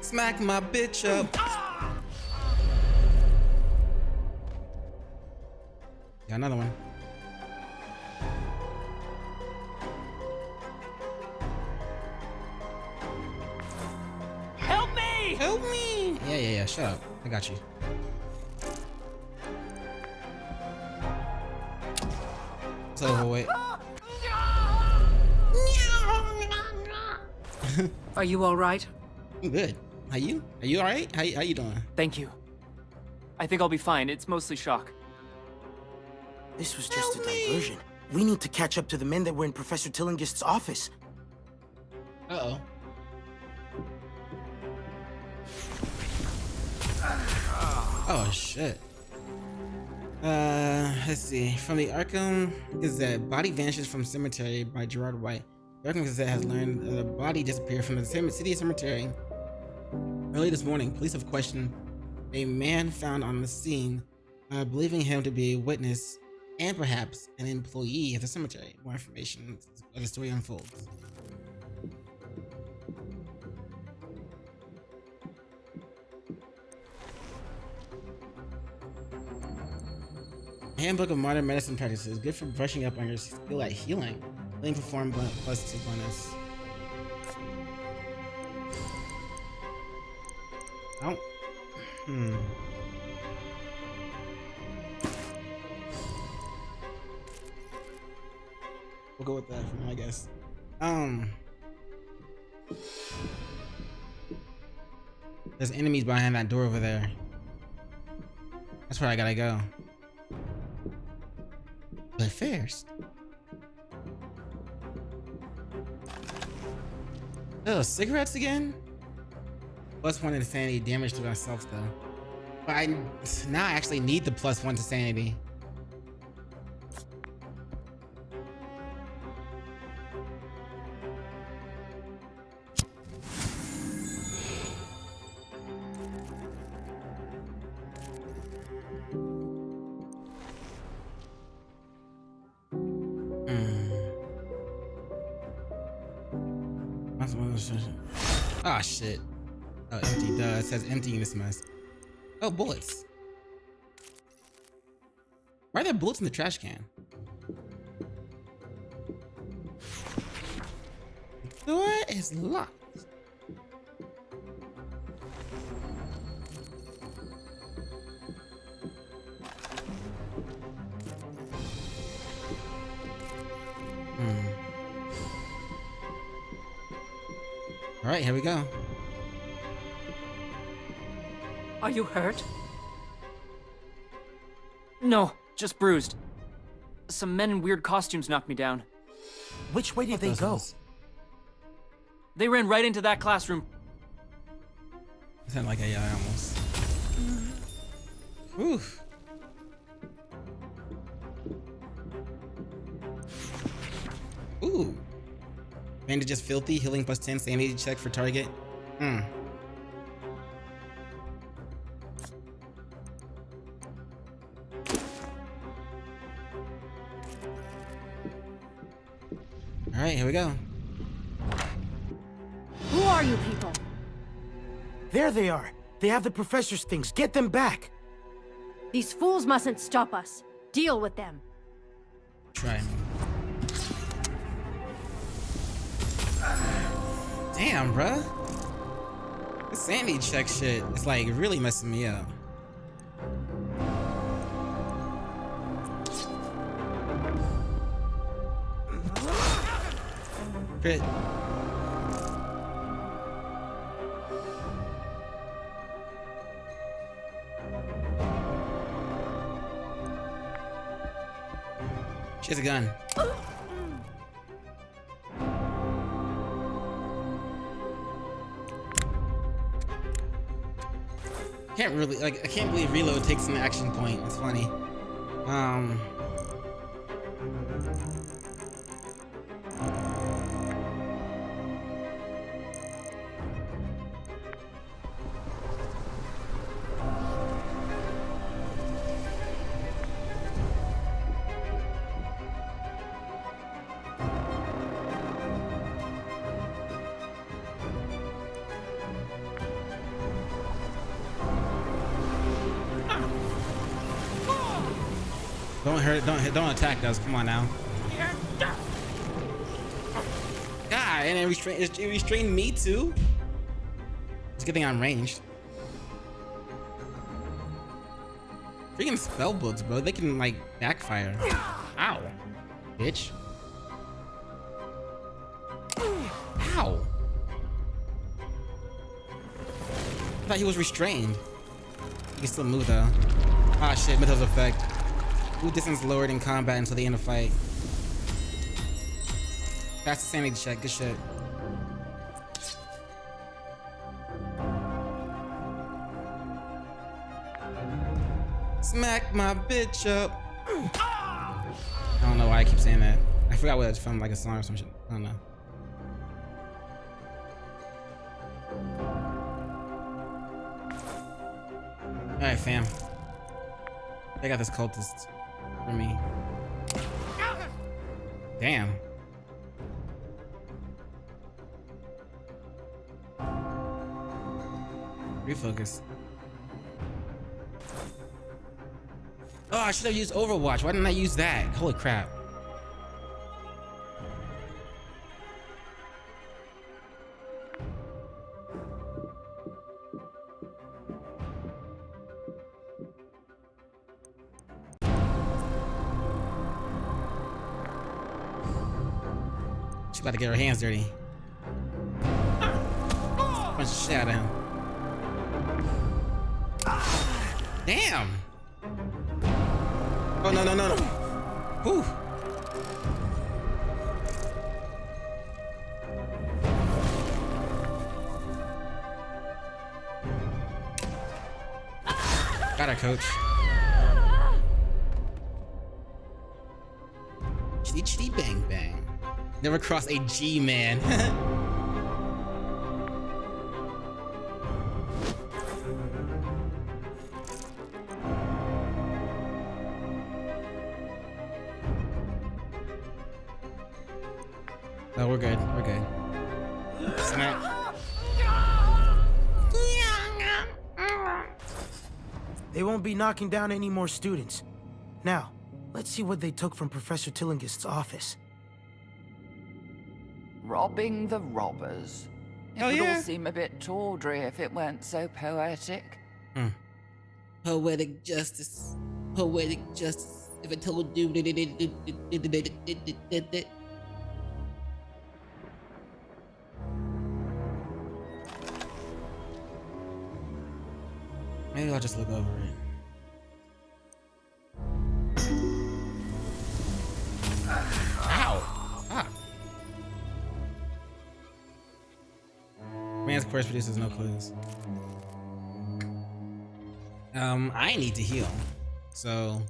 Smack my bitch up. Got another one. Help me! Help me! Yeah. Shut up. I got you. It's over with. Are you all right? I'm good. Are you? Are you all right? How you doing? Thank you. I think I'll be fine. It's mostly shock. This was just a diversion. We need to catch up to the men that were in Professor Tillingist's office. Uh-oh. Oh, shit. Let's see. From the Arkham Gazette, body vanishes from cemetery by Gerard White. The Arkham Gazette has learned the body disappeared from the city cemetery. Early this morning, police have questioned a man found on the scene, believing him to be a witness and perhaps an employee of the cemetery. More information as the story unfolds. Handbook of Modern Medicine Practices. Good for brushing up on your skill at healing. Healing performed plus 2 bonus. Oh. We'll go with that for now, I guess. There's enemies behind that door over there. That's where I gotta go. But first, oh, cigarettes again? +1 insanity damage to myself though. But now I actually need the +1 to sanity. Ah, shit. Oh, empty. Duh. It says empty in this mess. Oh, bullets. Why are there bullets in the trash can? The door is locked. All right, here we go. Are you hurt? No, just bruised. Some men in weird costumes knocked me down. Which way did they go? They ran right into that classroom. Sound like AI almost. Oof. Ooh. Bandages filthy, healing plus 10, sanity check for target. Alright, here we go. Who are you people? There they are. They have the professor's things. Get them back. These fools mustn't stop us. Deal with them. Try me. Damn, bruh. This sanity check shit is like really messing me up. Crit. She has a gun. Can't really, like, I can't believe reload takes an action point. It's funny. Don't hurt, don't attack us. Come on now. God, and it restrained me too. It's a good thing I'm ranged. Freaking spell books, bro. They can like backfire. Ow, bitch. Ow. I thought he was restrained. He can still move though. Ah shit, Mythos effect. Move distance lowered in combat until the end of fight. That's the sanity check. Good shit. Smack my bitch up. I don't know why I keep saying that. I forgot what it's from, like a song or some shit. I don't know. Alright, fam. I got this cultist for me. Damn. Refocus. Oh, I should have used Overwatch. Why didn't I use that? Holy crap. She's about to get her hands dirty. Punch the shit out of him. Damn! Oh, no, no, no, no. Whew. Got her, coach. Chitty chitty bang bang. Never cross a G, man. Oh, we're good. We're good. Snap. They won't be knocking down any more students. Now, let's see what they took from Professor Tillingist's office. Robbing the robbers. It Oh, would yeah? all seem a bit tawdry if it weren't so poetic. Poetic justice. Poetic justice. If I told you. Maybe I'll just look over it. Ow! Ah. Man's course produces no clues. I need to heal. So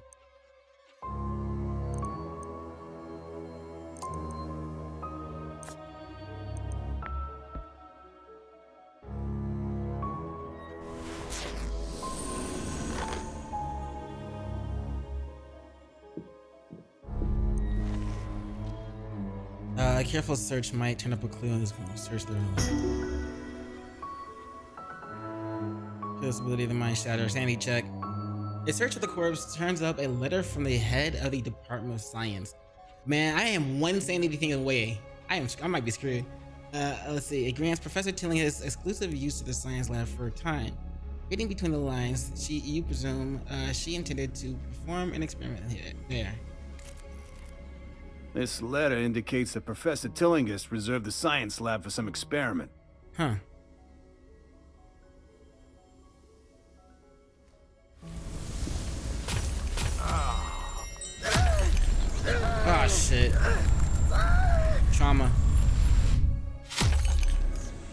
a careful search might turn up a clue on this search thoroughly. Possibility of the mind shatter. Sanity check. A search of the corpse turns up a letter from the head of the Department of Science. Man, I am one sanity thing away. I might be screwed. Let's see. It grants Professor Tillingist exclusive use to the science lab for a time. Reading between the lines, you presume she intended to perform an experiment there. This letter indicates that Professor Tillingist reserved the science lab for some experiment. Huh. Oh shit. Trauma.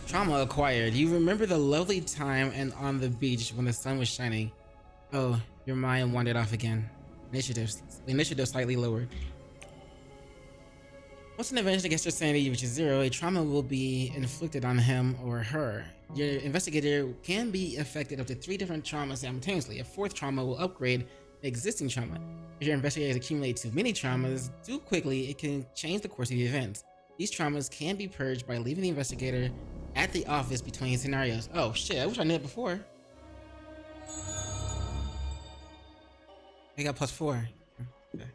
Trauma acquired. You remember the lovely time and on the beach when the sun was shining. Oh, your mind wandered off again. Initiative slightly lowered. Once an advantage against your sanity reaches 0, a trauma will be inflicted on him or her. Your investigator can be affected up to 3 different traumas simultaneously. A 4th trauma will upgrade the existing trauma. If your investigators accumulate too many traumas too quickly, it can change the course of the events. These traumas can be purged by leaving the investigator at the office between scenarios. Oh shit, I wish I knew it before. I got +4. Okay.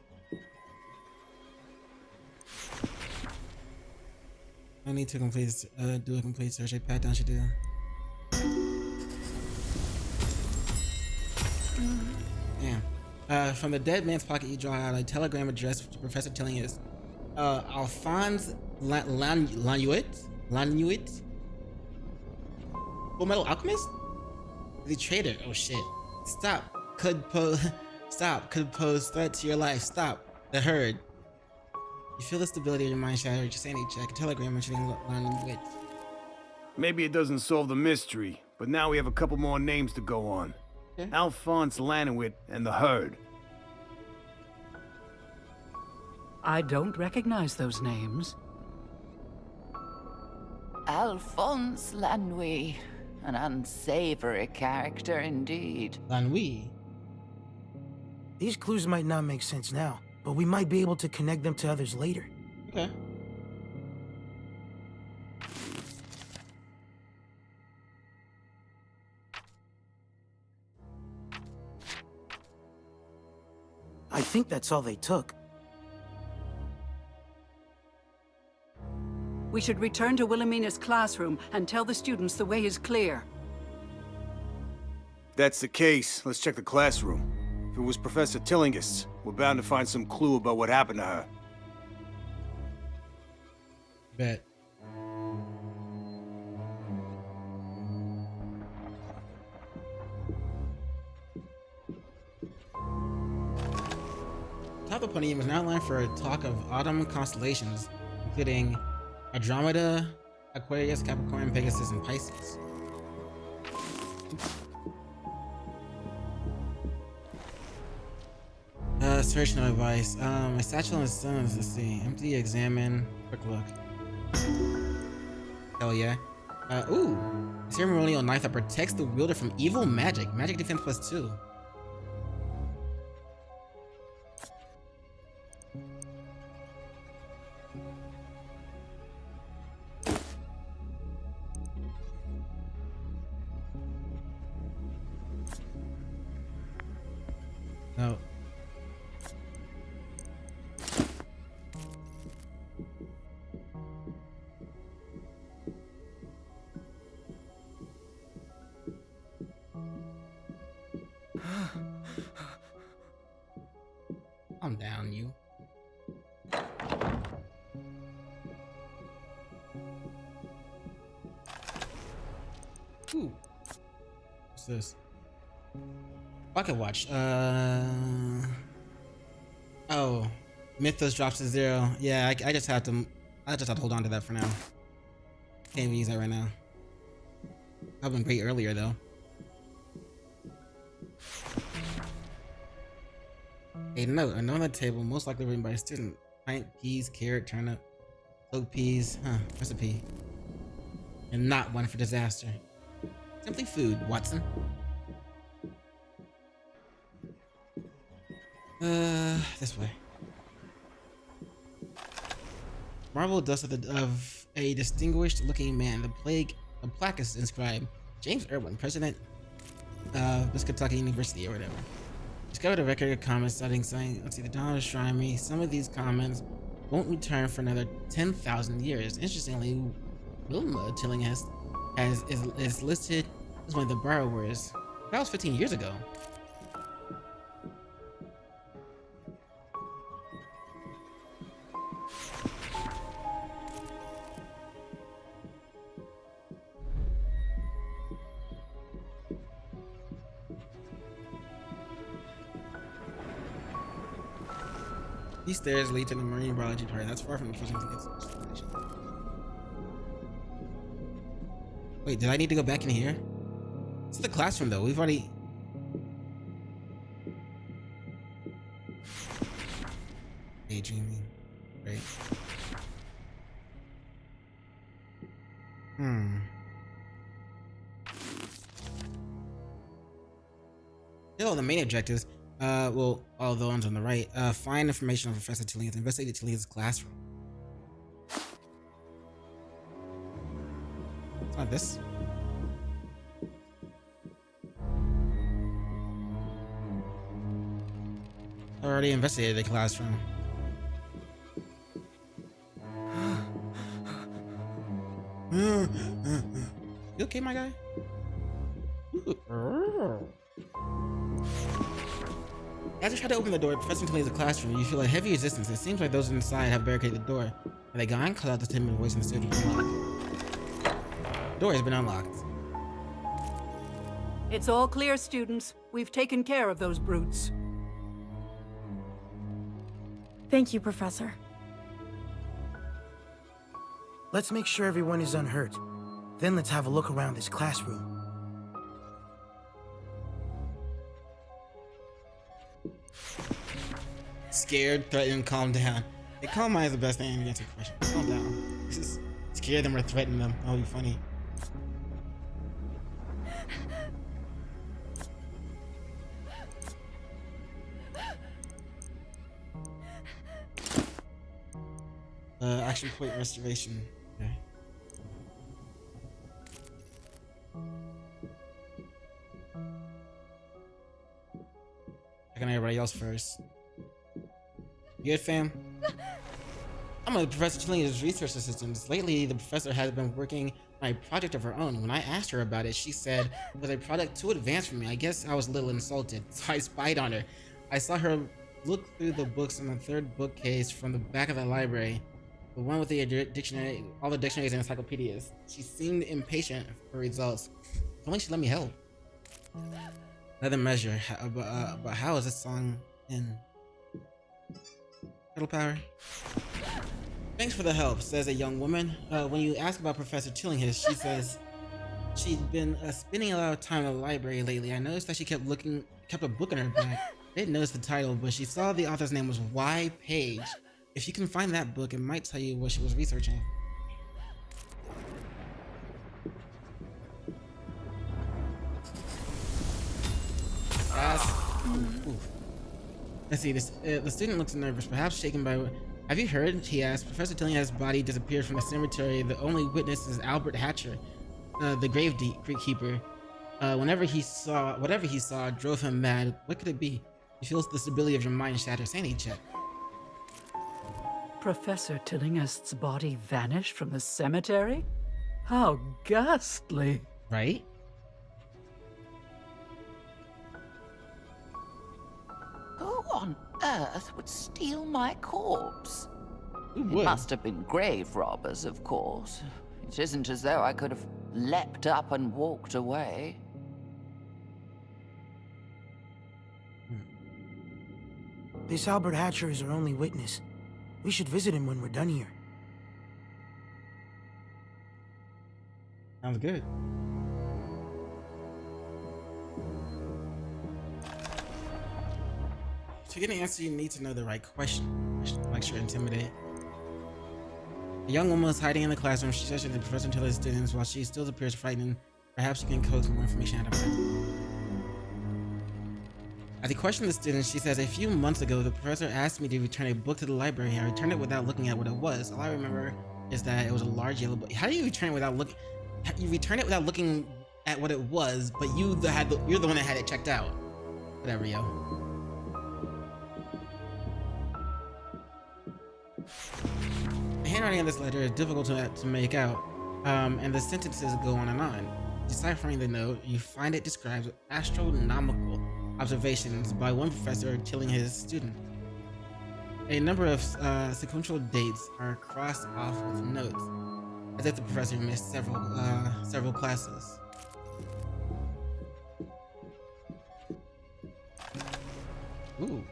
I need to do a complete search. A pat down should do. Damn. From the dead man's pocket, you draw out a telegram addressed to Professor Tillingist. Alphonse Lanuit? Full Metal Alchemist? The traitor. Oh shit. Stop. Could pose threat to your life. Stop. The herd. You feel the stability of your mind shattered. Just sanity check. A telegram mentioning Lanuit. Maybe it doesn't solve the mystery, but now we have a couple more names to go on. Okay. Alphonse Lanuit and the herd. I don't recognize those names. Alphonse Lanouille. An unsavory character indeed. Lanouille? These clues might not make sense now, but we might be able to connect them to others later. Okay. I think that's all they took. We should return to Wilhelmina's classroom and tell the students the way is clear. If that's the case, let's check the classroom. If it was Professor Tillingist's, we're bound to find some clue about what happened to her. Bet. Top of Podium is now lined for a talk of autumn constellations, including Andromeda, Aquarius, Capricorn, Pegasus, and Pisces. Search no advice. My satchel and stones, let's see. Empty, examine, quick look. Hell yeah. Ooh. Ceremonial knife that protects the wielder from evil magic. Magic defense +2. No. Calm down, you. Ooh. What's this? Pocket watch. Oh. Mythos drops to 0. Yeah, I just have to hold on to that for now. Can't even use that right now. That would've been great earlier though. A note on the table, most likely written by a student. Pint, peas, carrot, turnip, soaked peas, recipe. And not one for disaster. Simply food, Watson. This way. Marble dust of a distinguished looking man. The plaque is inscribed James Irwin, president of Kentucky University or whatever. Discovered a record of comments saying, let's see, the dawn shrine me. Some of these comments won't return for another 10,000 years. Interestingly, Wilma Tillinghast is listed as one of the borrowers. That was 15 years ago. These stairs lead to the marine biology part. That's far from the first destination. Wait, did I need to go back in here? It's the classroom though. We've already... Daydreaming. Right. Still, the main objectives. Well, all the ones on the right. Find information on Professor Tillinghast. Investigate Tillinghast's classroom. It's not this. I already investigated the classroom. You okay, my guy? As you try to open the door, Professor Tillinghast's classroom, you feel a heavy resistance. It seems like those inside have barricaded the door. Are they gone? Call out the timid voice in the studio. The door has been unlocked. It's all clear, students. We've taken care of those brutes. Thank you, Professor. Let's make sure everyone is unhurt. Then let's have a look around this classroom. Scared, threatened, calm down. Hey, calm mind is the best thing to answer questions. Calm down. Just scare them or threaten them. That'll be funny. Action point restoration. Okay. Checking everybody else first. You good, fam? I'm a Professor Tillinghast's research assistant. Lately, the professor has been working on a project of her own. When I asked her about it, she said it was a project too advanced for me. I guess I was a little insulted, so I spied on her. I saw her look through the books on the third bookcase from the back of the library, the one with the dictionary, all the dictionaries and encyclopedias. She seemed impatient for results. If only she let me help. Another measure, but how is this song in Turtle Power? Thanks for the help, says a young woman. When you ask about Professor Tillinghast, she says she'd been spending a lot of time in the library lately. I noticed that she kept a book in her bag. I didn't notice the title, but she saw the author's name was Y. Page. If you can find that book, it might tell you what she was researching. Let's see, the student looks nervous, perhaps shaken by... Have you heard? He asked. Professor Tillinghast's body disappeared from the cemetery. The only witness is Albert Hatcher, the gravekeeper. Whatever he saw drove him mad. What could it be? You feel the stability of your mind shatter. Sanity check. Professor Tillingest's body vanished from the cemetery? How ghastly. Right? Who on earth would steal my corpse? Who It would? must have been grave robbers, of course. It isn't as though I could have leapt up and walked away. This Albert Hatcher is our only witness. We should visit him when we're done here. Sounds good. To get an answer, you need to know the right question. Lecture intimidate. A young woman was hiding in the classroom. She suggested the professor tell her students while she still appears frightened. Perhaps you can coax more information out of her. As he questioned the students, she says, "A few months ago, the professor asked me to return a book to the library. I returned it without looking at what it was. All I remember is that it was a large yellow book." How do you return it without looking? You return it without looking at what it was, but you're the one that had it checked out. Whatever, yo. The handwriting of this letter is difficult to make out, and the sentences go on and on. Deciphering the note, you find it describes astronomical observations by one professor telling his student. A number of sequential dates are crossed off with notes, as if the professor missed several classes. Ooh.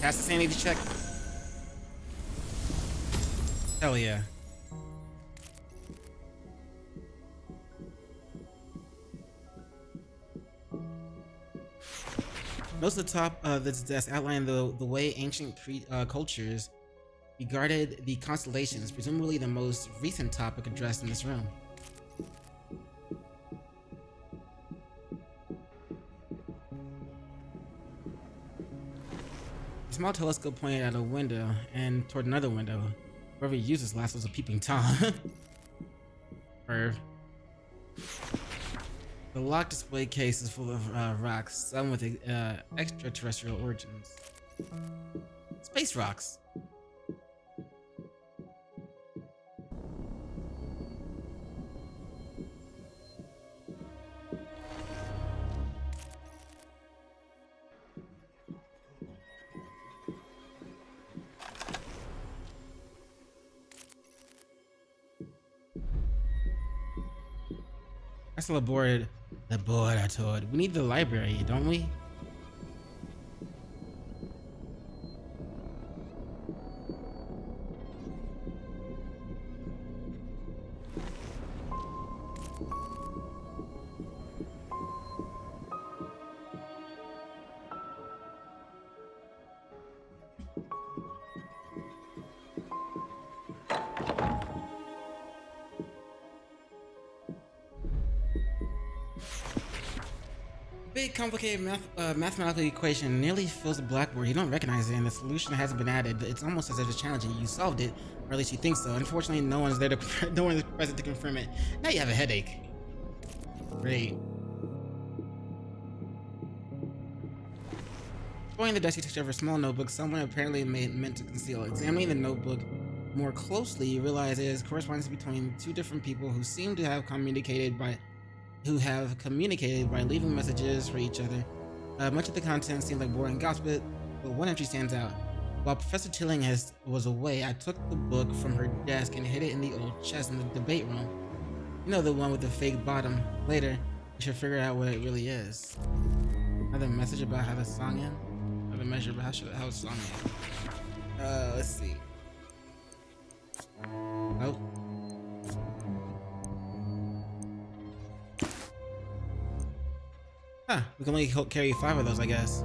Pass the sanity check. Hell yeah. Notes at the top of this desk outline the way ancient cultures regarded the constellations, presumably the most recent topic addressed in this room. A small telescope pointed at a window and toward another window. Whoever used this last was a peeping Tom. Or the locked display case is full of rocks, some with extraterrestrial origins. Space rocks. That's the laboratory. We need the library, don't we? Big complicated mathematical equation nearly fills the blackboard. You don't recognize it, and the solution hasn't been added. It's almost as if it's challenging. You solved it, or at least you think so. Unfortunately, no one's there to no one is present to confirm it. Now you have a headache. Great. Going the desk, you touch over a small notebook someone apparently meant to conceal. Examining the notebook more closely, you realize it is correspondence between two different people who seem to have communicated by leaving messages for each other. Much of the content seems like boring gossip, but one entry stands out. While Professor Tillingest was away, I took the book from her desk and hid it in the old chest in the debate room. You know, the one with the fake bottom. Later, we should figure out what it really is. Another message about how the song ends? Another measure about how the song ends. Let's see. Oh. Huh, we can only carry 5 of those, I guess.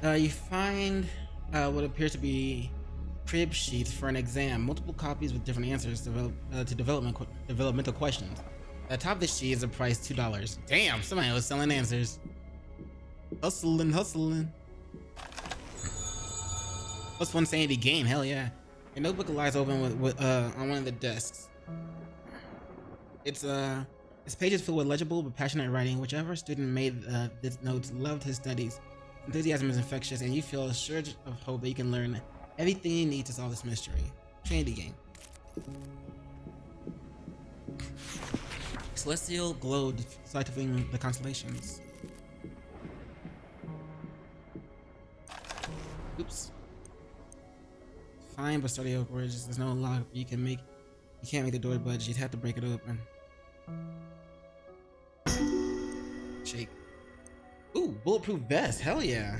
You find what appears to be crib sheets for an exam, multiple copies with different answers to developmental questions. At the top of the sheet is a price $2. Damn, somebody was selling answers. Hustling. Plus 1 sanity gain, hell yeah. Your notebook lies open with on one of the desks. Its pages filled with legible but passionate writing. Whichever student made these notes loved his studies. Enthusiasm is infectious, and you feel a surge of hope that you can learn everything you need to solve this mystery. Trinity game. Celestial glow deciphering the constellations. Oops. Fine, but sturdy oak bridges. There's no lock you can't make the door budge. You'd have to break it open. Shake. Ooh, bulletproof vest. Hell yeah.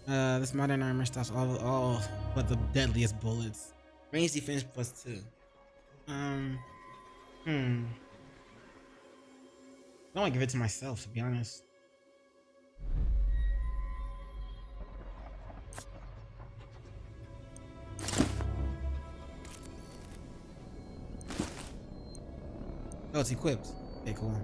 This modern armor stops all but the deadliest bullets. Range defense +2. I don't want to give it to myself, to be honest. Oh, it's equipped. Okay, cool.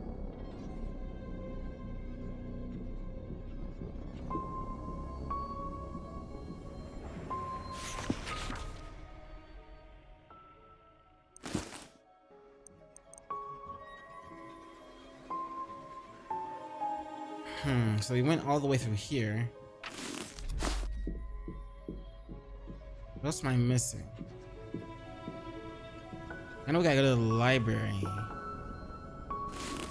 So we went all the way through here. What else am I missing? I know we gotta go to the library.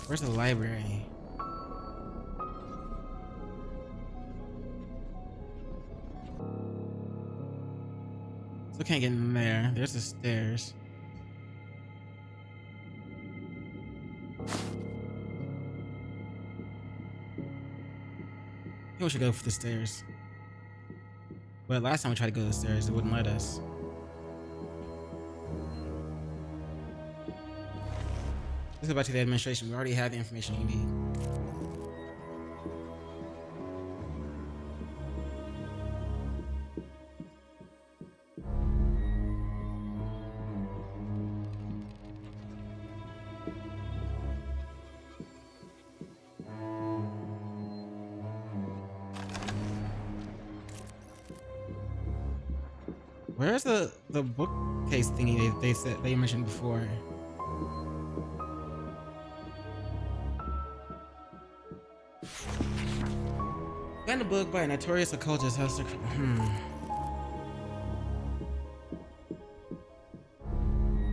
Where's the library? Still can't get in there. There's the stairs. I think we should go for the stairs. But last time we tried to go to the stairs, it wouldn't let us. Let's go back to the administration. We already have the information you need. Where's the bookcase thingy they said they mentioned before? Find a book by a notorious occultist. What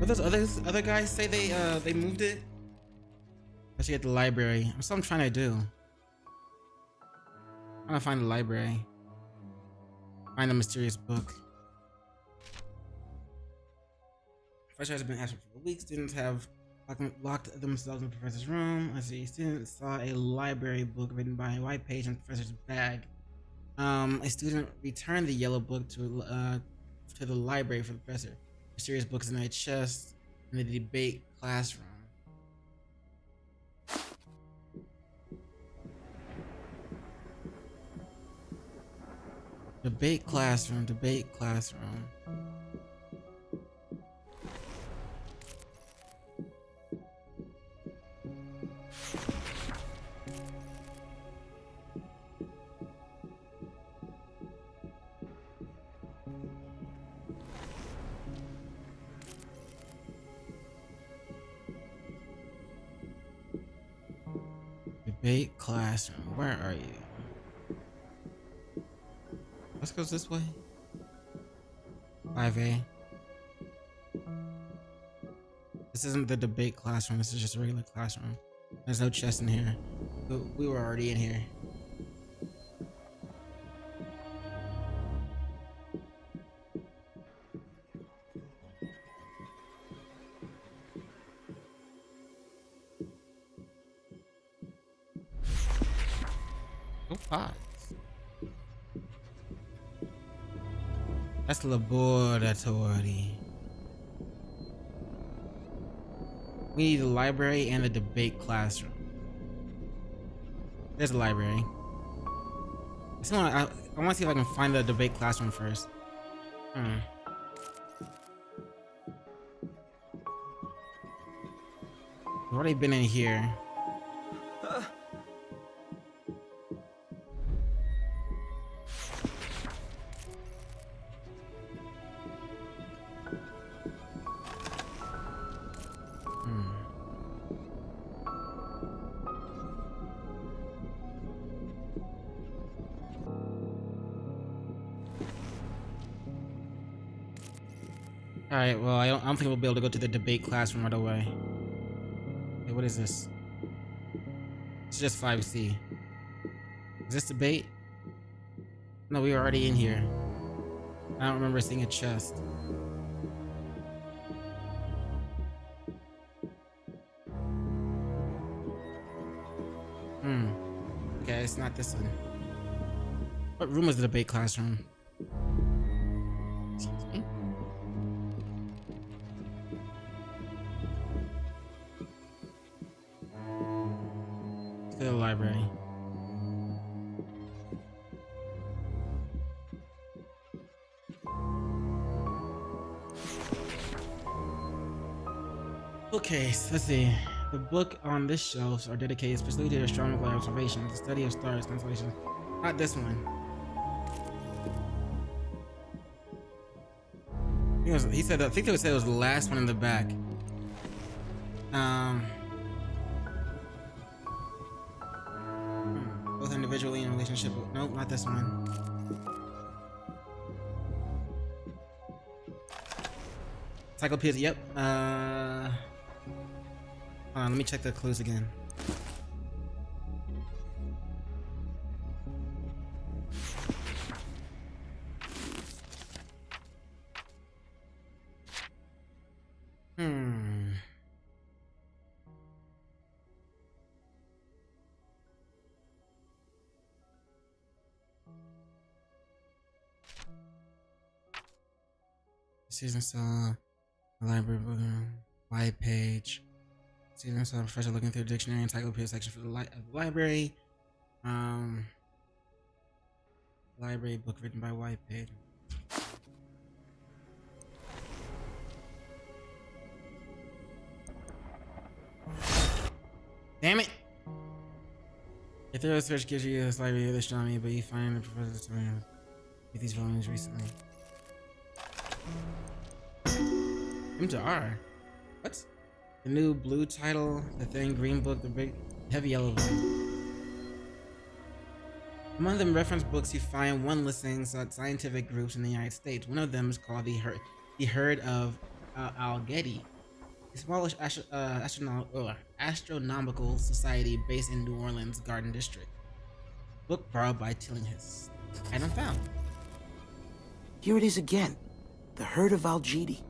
those other guys say they moved it? Let's get the library. That's what I'm trying to do. I'm trying to find the library. Find the mysterious book. Professor has been absent for weeks. Students have locked themselves in the professor's room. I see. Students saw a library book written by a white page in the professor's bag. A student returned the yellow book to the library for the professor. Mysterious books in a chest in the debate classroom. Debate classroom. Debate classroom. Where are you? Let's go this way. 5A. This isn't the debate classroom. This is just a regular classroom. There's no chest in here. But we were already in here. No pods. That's laboratory. We need the library and the debate classroom. There's the library. I want to see if I can find the debate classroom first. I've already been in here. Alright, well, I don't think we'll be able to go to the debate classroom right away. Hey, what is this? It's just 5C. Is this debate? No, we were already in here. I don't remember seeing a chest. Okay, it's not this one. What room was the debate classroom? Excuse me? To the library. Okay, so let's see. The book on this shelf are dedicated specifically to astronomical observations, the study of stars, constellations. Not this one. He said, I think they said it was the last one in the back. Both individually in relationship. Nope, not this one. Encyclopedia. Yep. Hold on, let me check the clues again. Season saw the library book, white page. Season saw a professor looking through the dictionary encyclopedia section for the library. Library book written by white page. Damn it! A thorough search gives you this library of astronomy, but you find the professor with these volumes recently. M to R. What? The new blue title, the thin green book, the big heavy yellow book. Among the reference books, you find one listing scientific groups in the United States. One of them is called the Herd of Al-Getty, a smallish astronomical society based in New Orleans Garden District. Book borrowed by Tillinghast. Item found. Here it is again. The Herd of Al-Getty.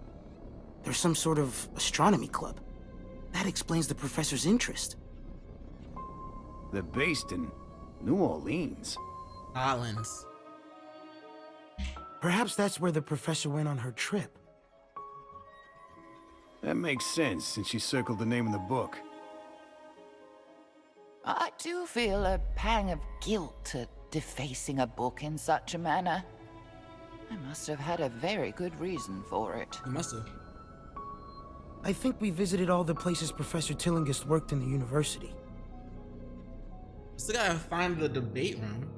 There's some sort of astronomy club. That explains the professor's interest. They're based in New Orleans. Orleans. Perhaps that's where the professor went on her trip. That makes sense, since she circled the name in the book. I do feel a pang of guilt at defacing a book in such a manner. I must have had a very good reason for it. You must have. I think we visited all the places Professor Tillinghast worked in the university. Still gotta find the debate room.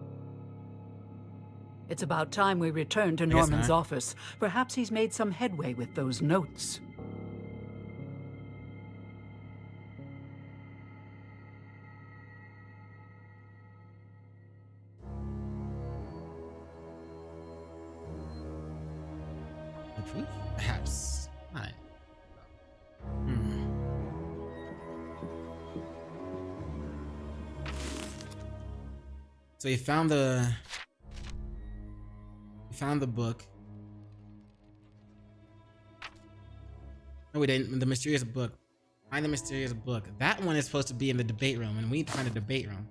It's about time we return to Norman's office. Perhaps he's made some headway with those notes. The truth? Perhaps. Fine. So he found the book. No, we didn't. The mysterious book. Find the mysterious book. That one is supposed to be in the debate room, and we need to find a debate room.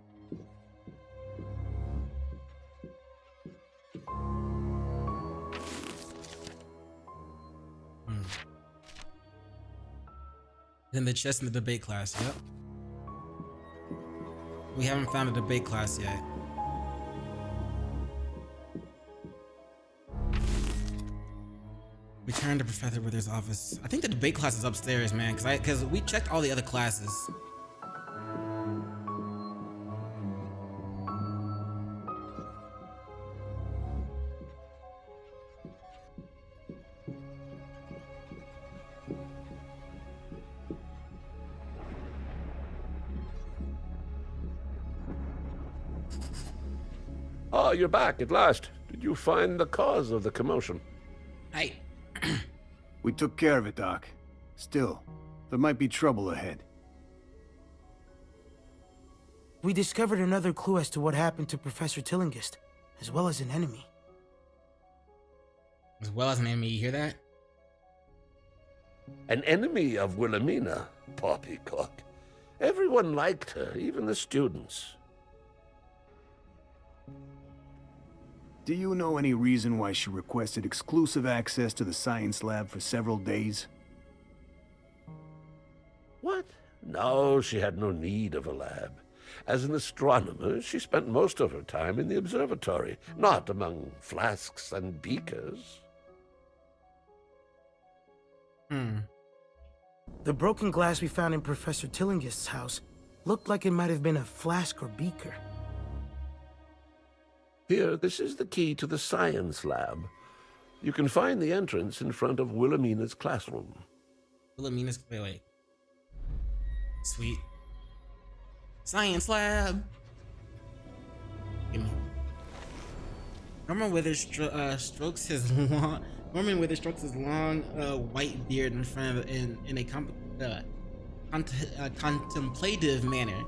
Then the chest in the debate class. Yep. We haven't found a debate class yet. Return to Professor Wither's office. I think the debate class is upstairs, man, because we checked all the other classes. Ah, you're back at last. Did you find the cause of the commotion? Hey. We took care of it, Doc. Still, there might be trouble ahead. We discovered another clue as to what happened to Professor Tillinghast, as well as an enemy. As well as an enemy, you hear that? An enemy of Wilhelmina? Poppycock. Everyone liked her, even the students. Do you know any reason why she requested exclusive access to the science lab for several days? What? No, she had no need of a lab. As an astronomer, she spent most of her time in the observatory, not among flasks and beakers. The broken glass we found in Professor Tillinghast's house looked like it might have been a flask or beaker. Here, this is the key to the science lab. You can find the entrance in front of Wilhelmina's classroom. Wilhelmina's, wait. Sweet. Science lab! Give me. Norman Wither strokes his long white beard in front of in a contemplative manner.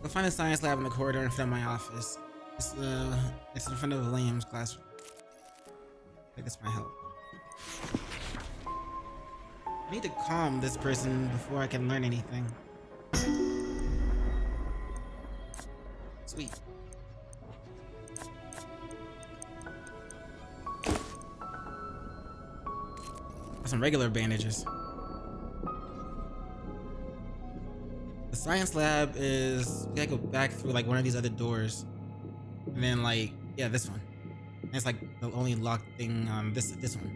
You'll find a science lab in the corridor in front of my office. It's in front of William's classroom. I think this might help. I need to calm this person before I can learn anything. Sweet. Got some regular bandages. The science lab is, we gotta go back through like one of these other doors. And then like, yeah, this one. And it's like the only locked thing on this one.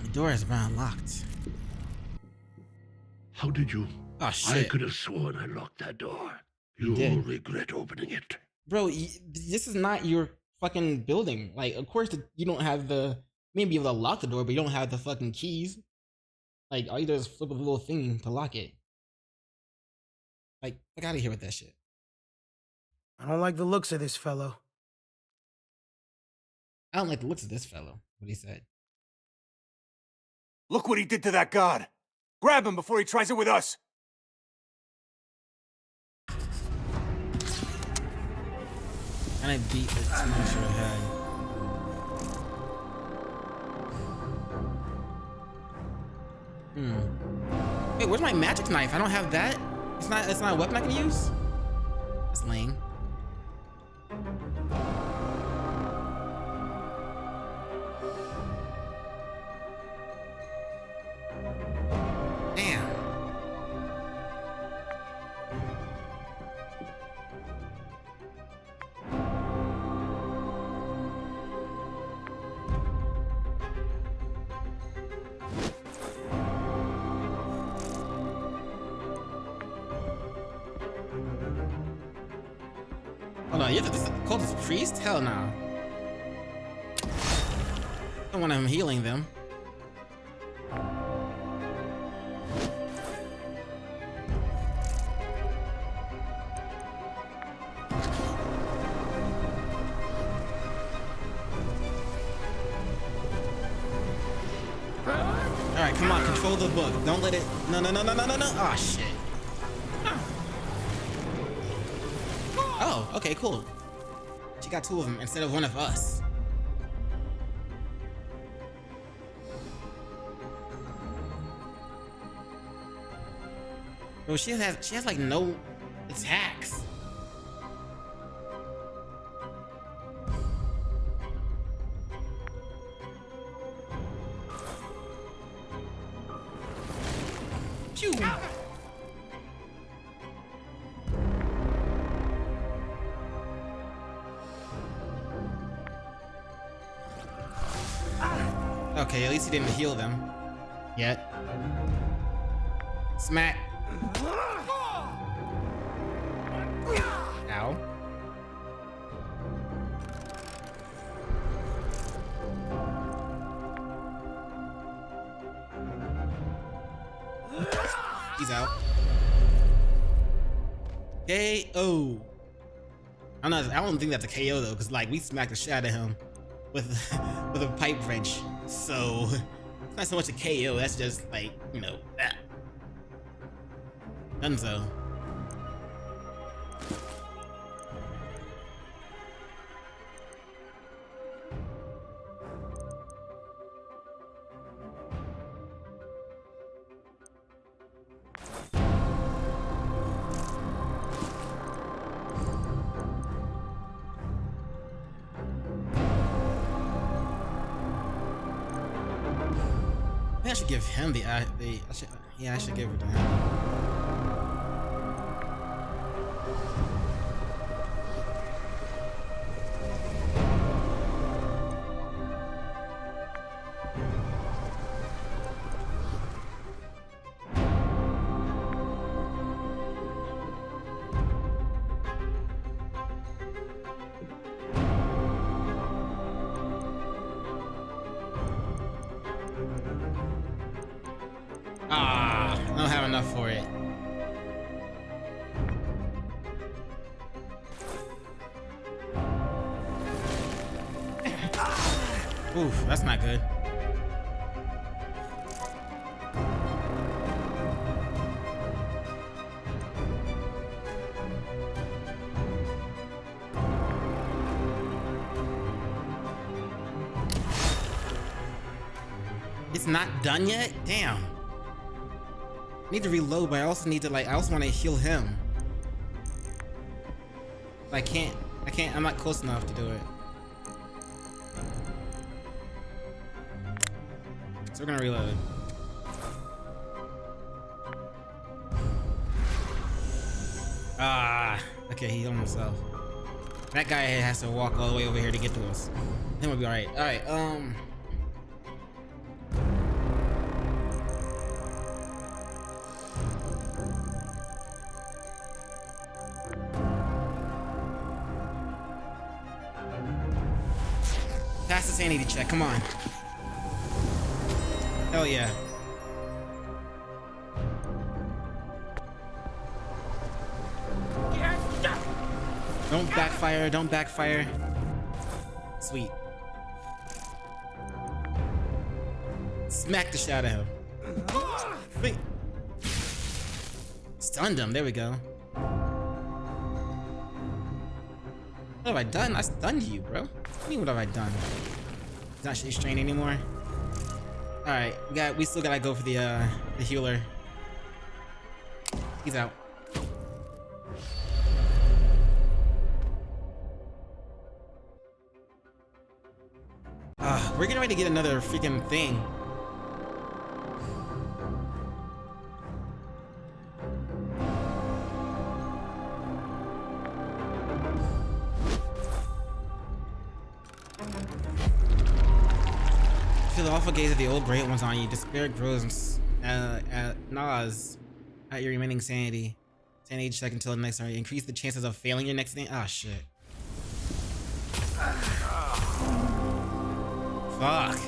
The door is unlocked. How did you? Oh shit. I could have sworn I locked that door. You'll regret opening it. Bro, this is not your fucking building. Like, of course you don't have the, maybe able to lock the door, but you don't have the fucking keys. Like, all you do is flip a little thing to lock it. Like, fuck out of here with that shit. I don't like the looks of this fellow. I don't like the looks of this fellow, what he said. Look what he did to that god! Grab him before he tries it with us! And I beat the teacher head. Wait, where's my magic knife? I don't have that. It's not a weapon I can use? That's lame. Damn. Hold on, you're the cultist priest? Hell no. Don't want him healing them. Alright, come on, control the book. Don't let it. No. Oh shit. Oh, okay, cool. She got two of them instead of one of us. Bro, she has like no attacks. Phew. Okay, at least he didn't heal them. Yet. Smack. Ow. He's out. KO. I don't think that's a KO though, because like we smacked the shit out of him with with a pipe wrench. So it's not so much a KO, that's just like, you know, that. Dunzo. I should give him I should give it to him. Ah, I don't have enough for it. Oof, that's not good. It's not done yet? Damn. I need to reload, but I also need to I also want to heal him. I can't, I'm not close enough to do it. So we're gonna reload. Ah, okay, he healed himself. That guy has to walk all the way over here to get to us. Then we'll be alright. Alright, pass the sanity check, come on. Hell yeah. Don't backfire, don't backfire. Sweet. Smack the shit out of him. Wait. Stunned him, there we go. What have I done? I stunned you, bro. What do you mean, what have I done? He's not shit strained anymore. Alright, we still gotta go for the healer. He's out. We're getting ready to get another freaking thing. Feel the awful gaze of the old great ones on you. Despair grows gnaws at your remaining sanity. Sanity each second until the next turn. Increase the chances of failing your next thing. Ah, shit. Fuck.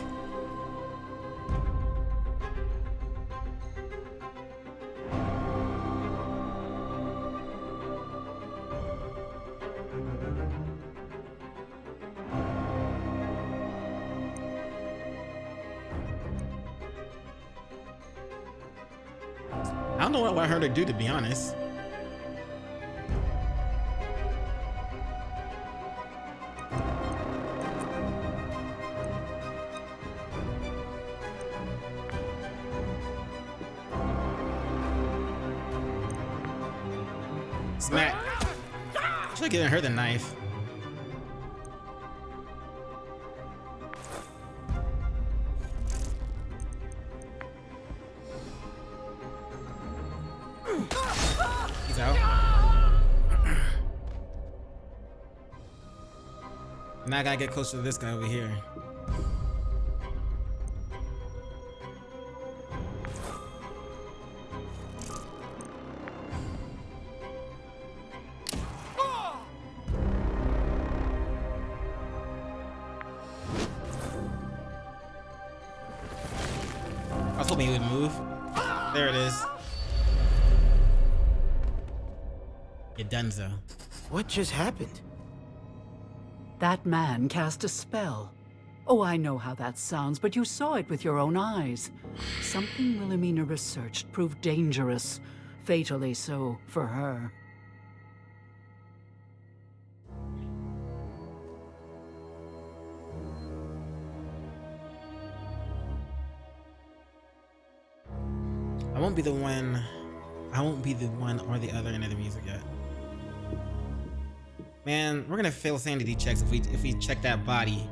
I don't know what I heard her do, to be honest. Smack. Should have given her the knife. He's out. Now I gotta get closer to this guy over here. hoping he would move. There it is. You donezo. What just happened? That man cast a spell. Oh, I know how that sounds, but you saw it with your own eyes. Something Wilhelmina researched proved dangerous, fatally so for her. I won't be the one or the other end of the music yet. Man, we're gonna fail sanity checks if we check that body.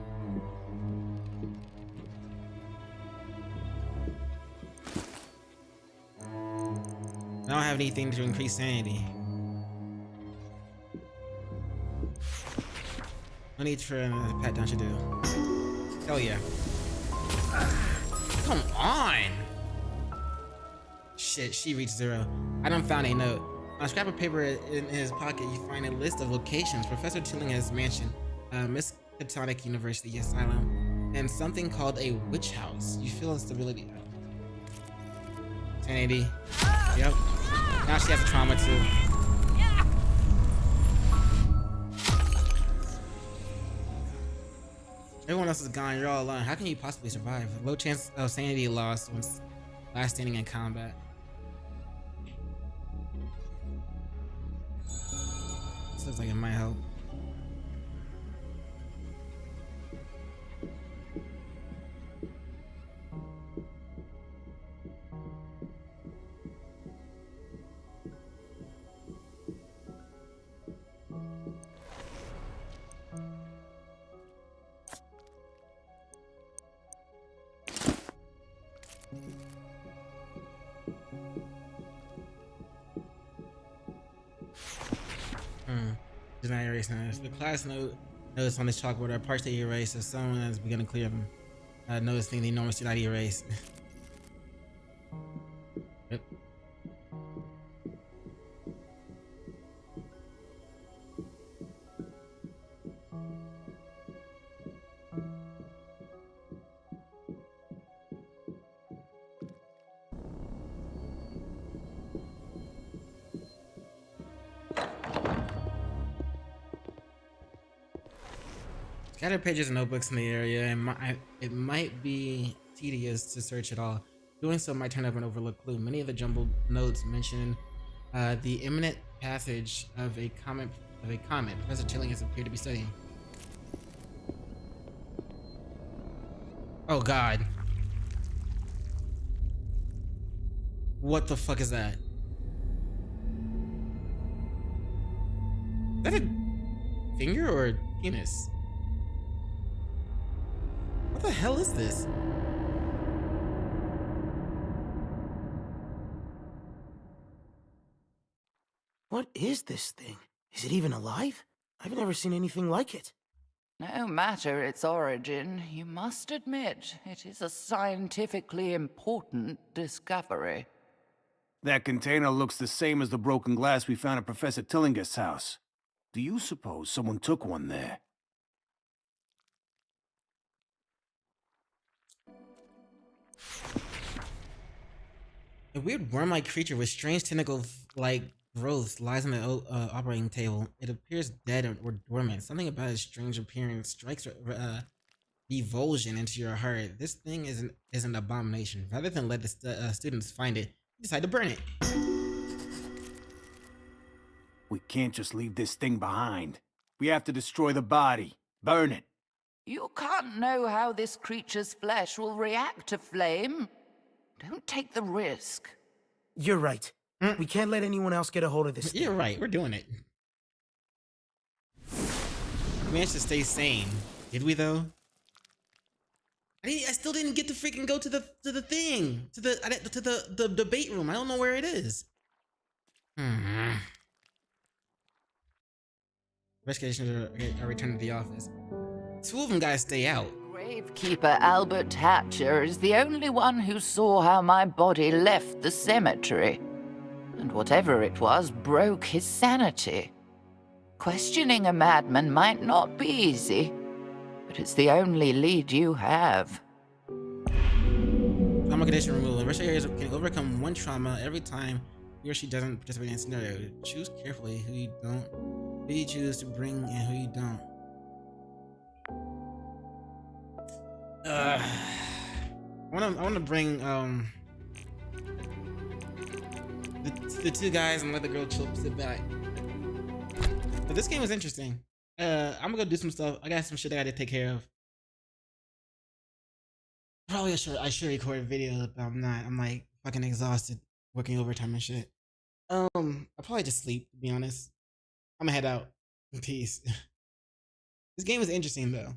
I don't have anything to increase sanity. No need for another pat down should do. Hell yeah. Come on! Shit, she reached 0. I done found a note. On a scrap of paper in his pocket, you find a list of locations. Professor Tillingham's mansion, Miskatonic University Asylum, and something called a witch house. You feel instability. 1080. Yep. Now she has a trauma too. Everyone else is gone. You're all alone. How can you possibly survive? Low chance of sanity loss when last standing in combat. This looks like it might help. Did not erase notice. The class notes on this chalkboard are parts that you erase, so someone has begun to clear them. Noticing the enormous did not erase. Yep. Scattered pages and notebooks in the area, and it might be tedious to search it all. Doing so might turn up an overlooked clue. Many of the jumbled notes mention the imminent passage of a comet. Professor Tilling has appeared to be studying. Oh God! What the fuck is that? Is that a finger or a penis? What the hell is this? What is this thing? Is it even alive? I've never seen anything like it. No matter its origin, you must admit it is a scientifically important discovery. That container looks the same as the broken glass we found at Professor Tillingham's house. Do you suppose someone took one there? A weird worm-like creature with strange tentacle-like growth lies on the operating table. It appears dead or dormant. Something about its strange appearance strikes revulsion into your heart. This thing is an abomination. Rather than let the students find it, decide to burn it. We can't just leave this thing behind. We have to destroy the body. Burn it. You can't know how this creature's flesh will react to flame. Don't take the risk. You're right. We can't let anyone else get a hold of this thing. You're right. We're doing it. We managed to stay sane. Did we though? I still didn't get to freaking go to the thing, to the debate room. I don't know where it is. Investigations are returned to the office. Two of them gotta stay out. Gravekeeper Albert Hatcher is the only one who saw how my body left the cemetery. And whatever it was broke his sanity. Questioning a madman might not be easy, but it's the only lead you have. I'm Trauma condition removal. Investigators can overcome one trauma every time he or she doesn't participate in a scenario. Choose carefully who you choose to bring and who you don't. I wanna bring the two guys and let the girl sit back. But this game was interesting. I'm gonna go do some stuff. I got some shit I gotta take care of. Probably I should record a video, but I'm not. I'm like fucking exhausted working overtime and shit. I'll probably just sleep, to be honest. I'm gonna head out. Peace. This game is interesting though.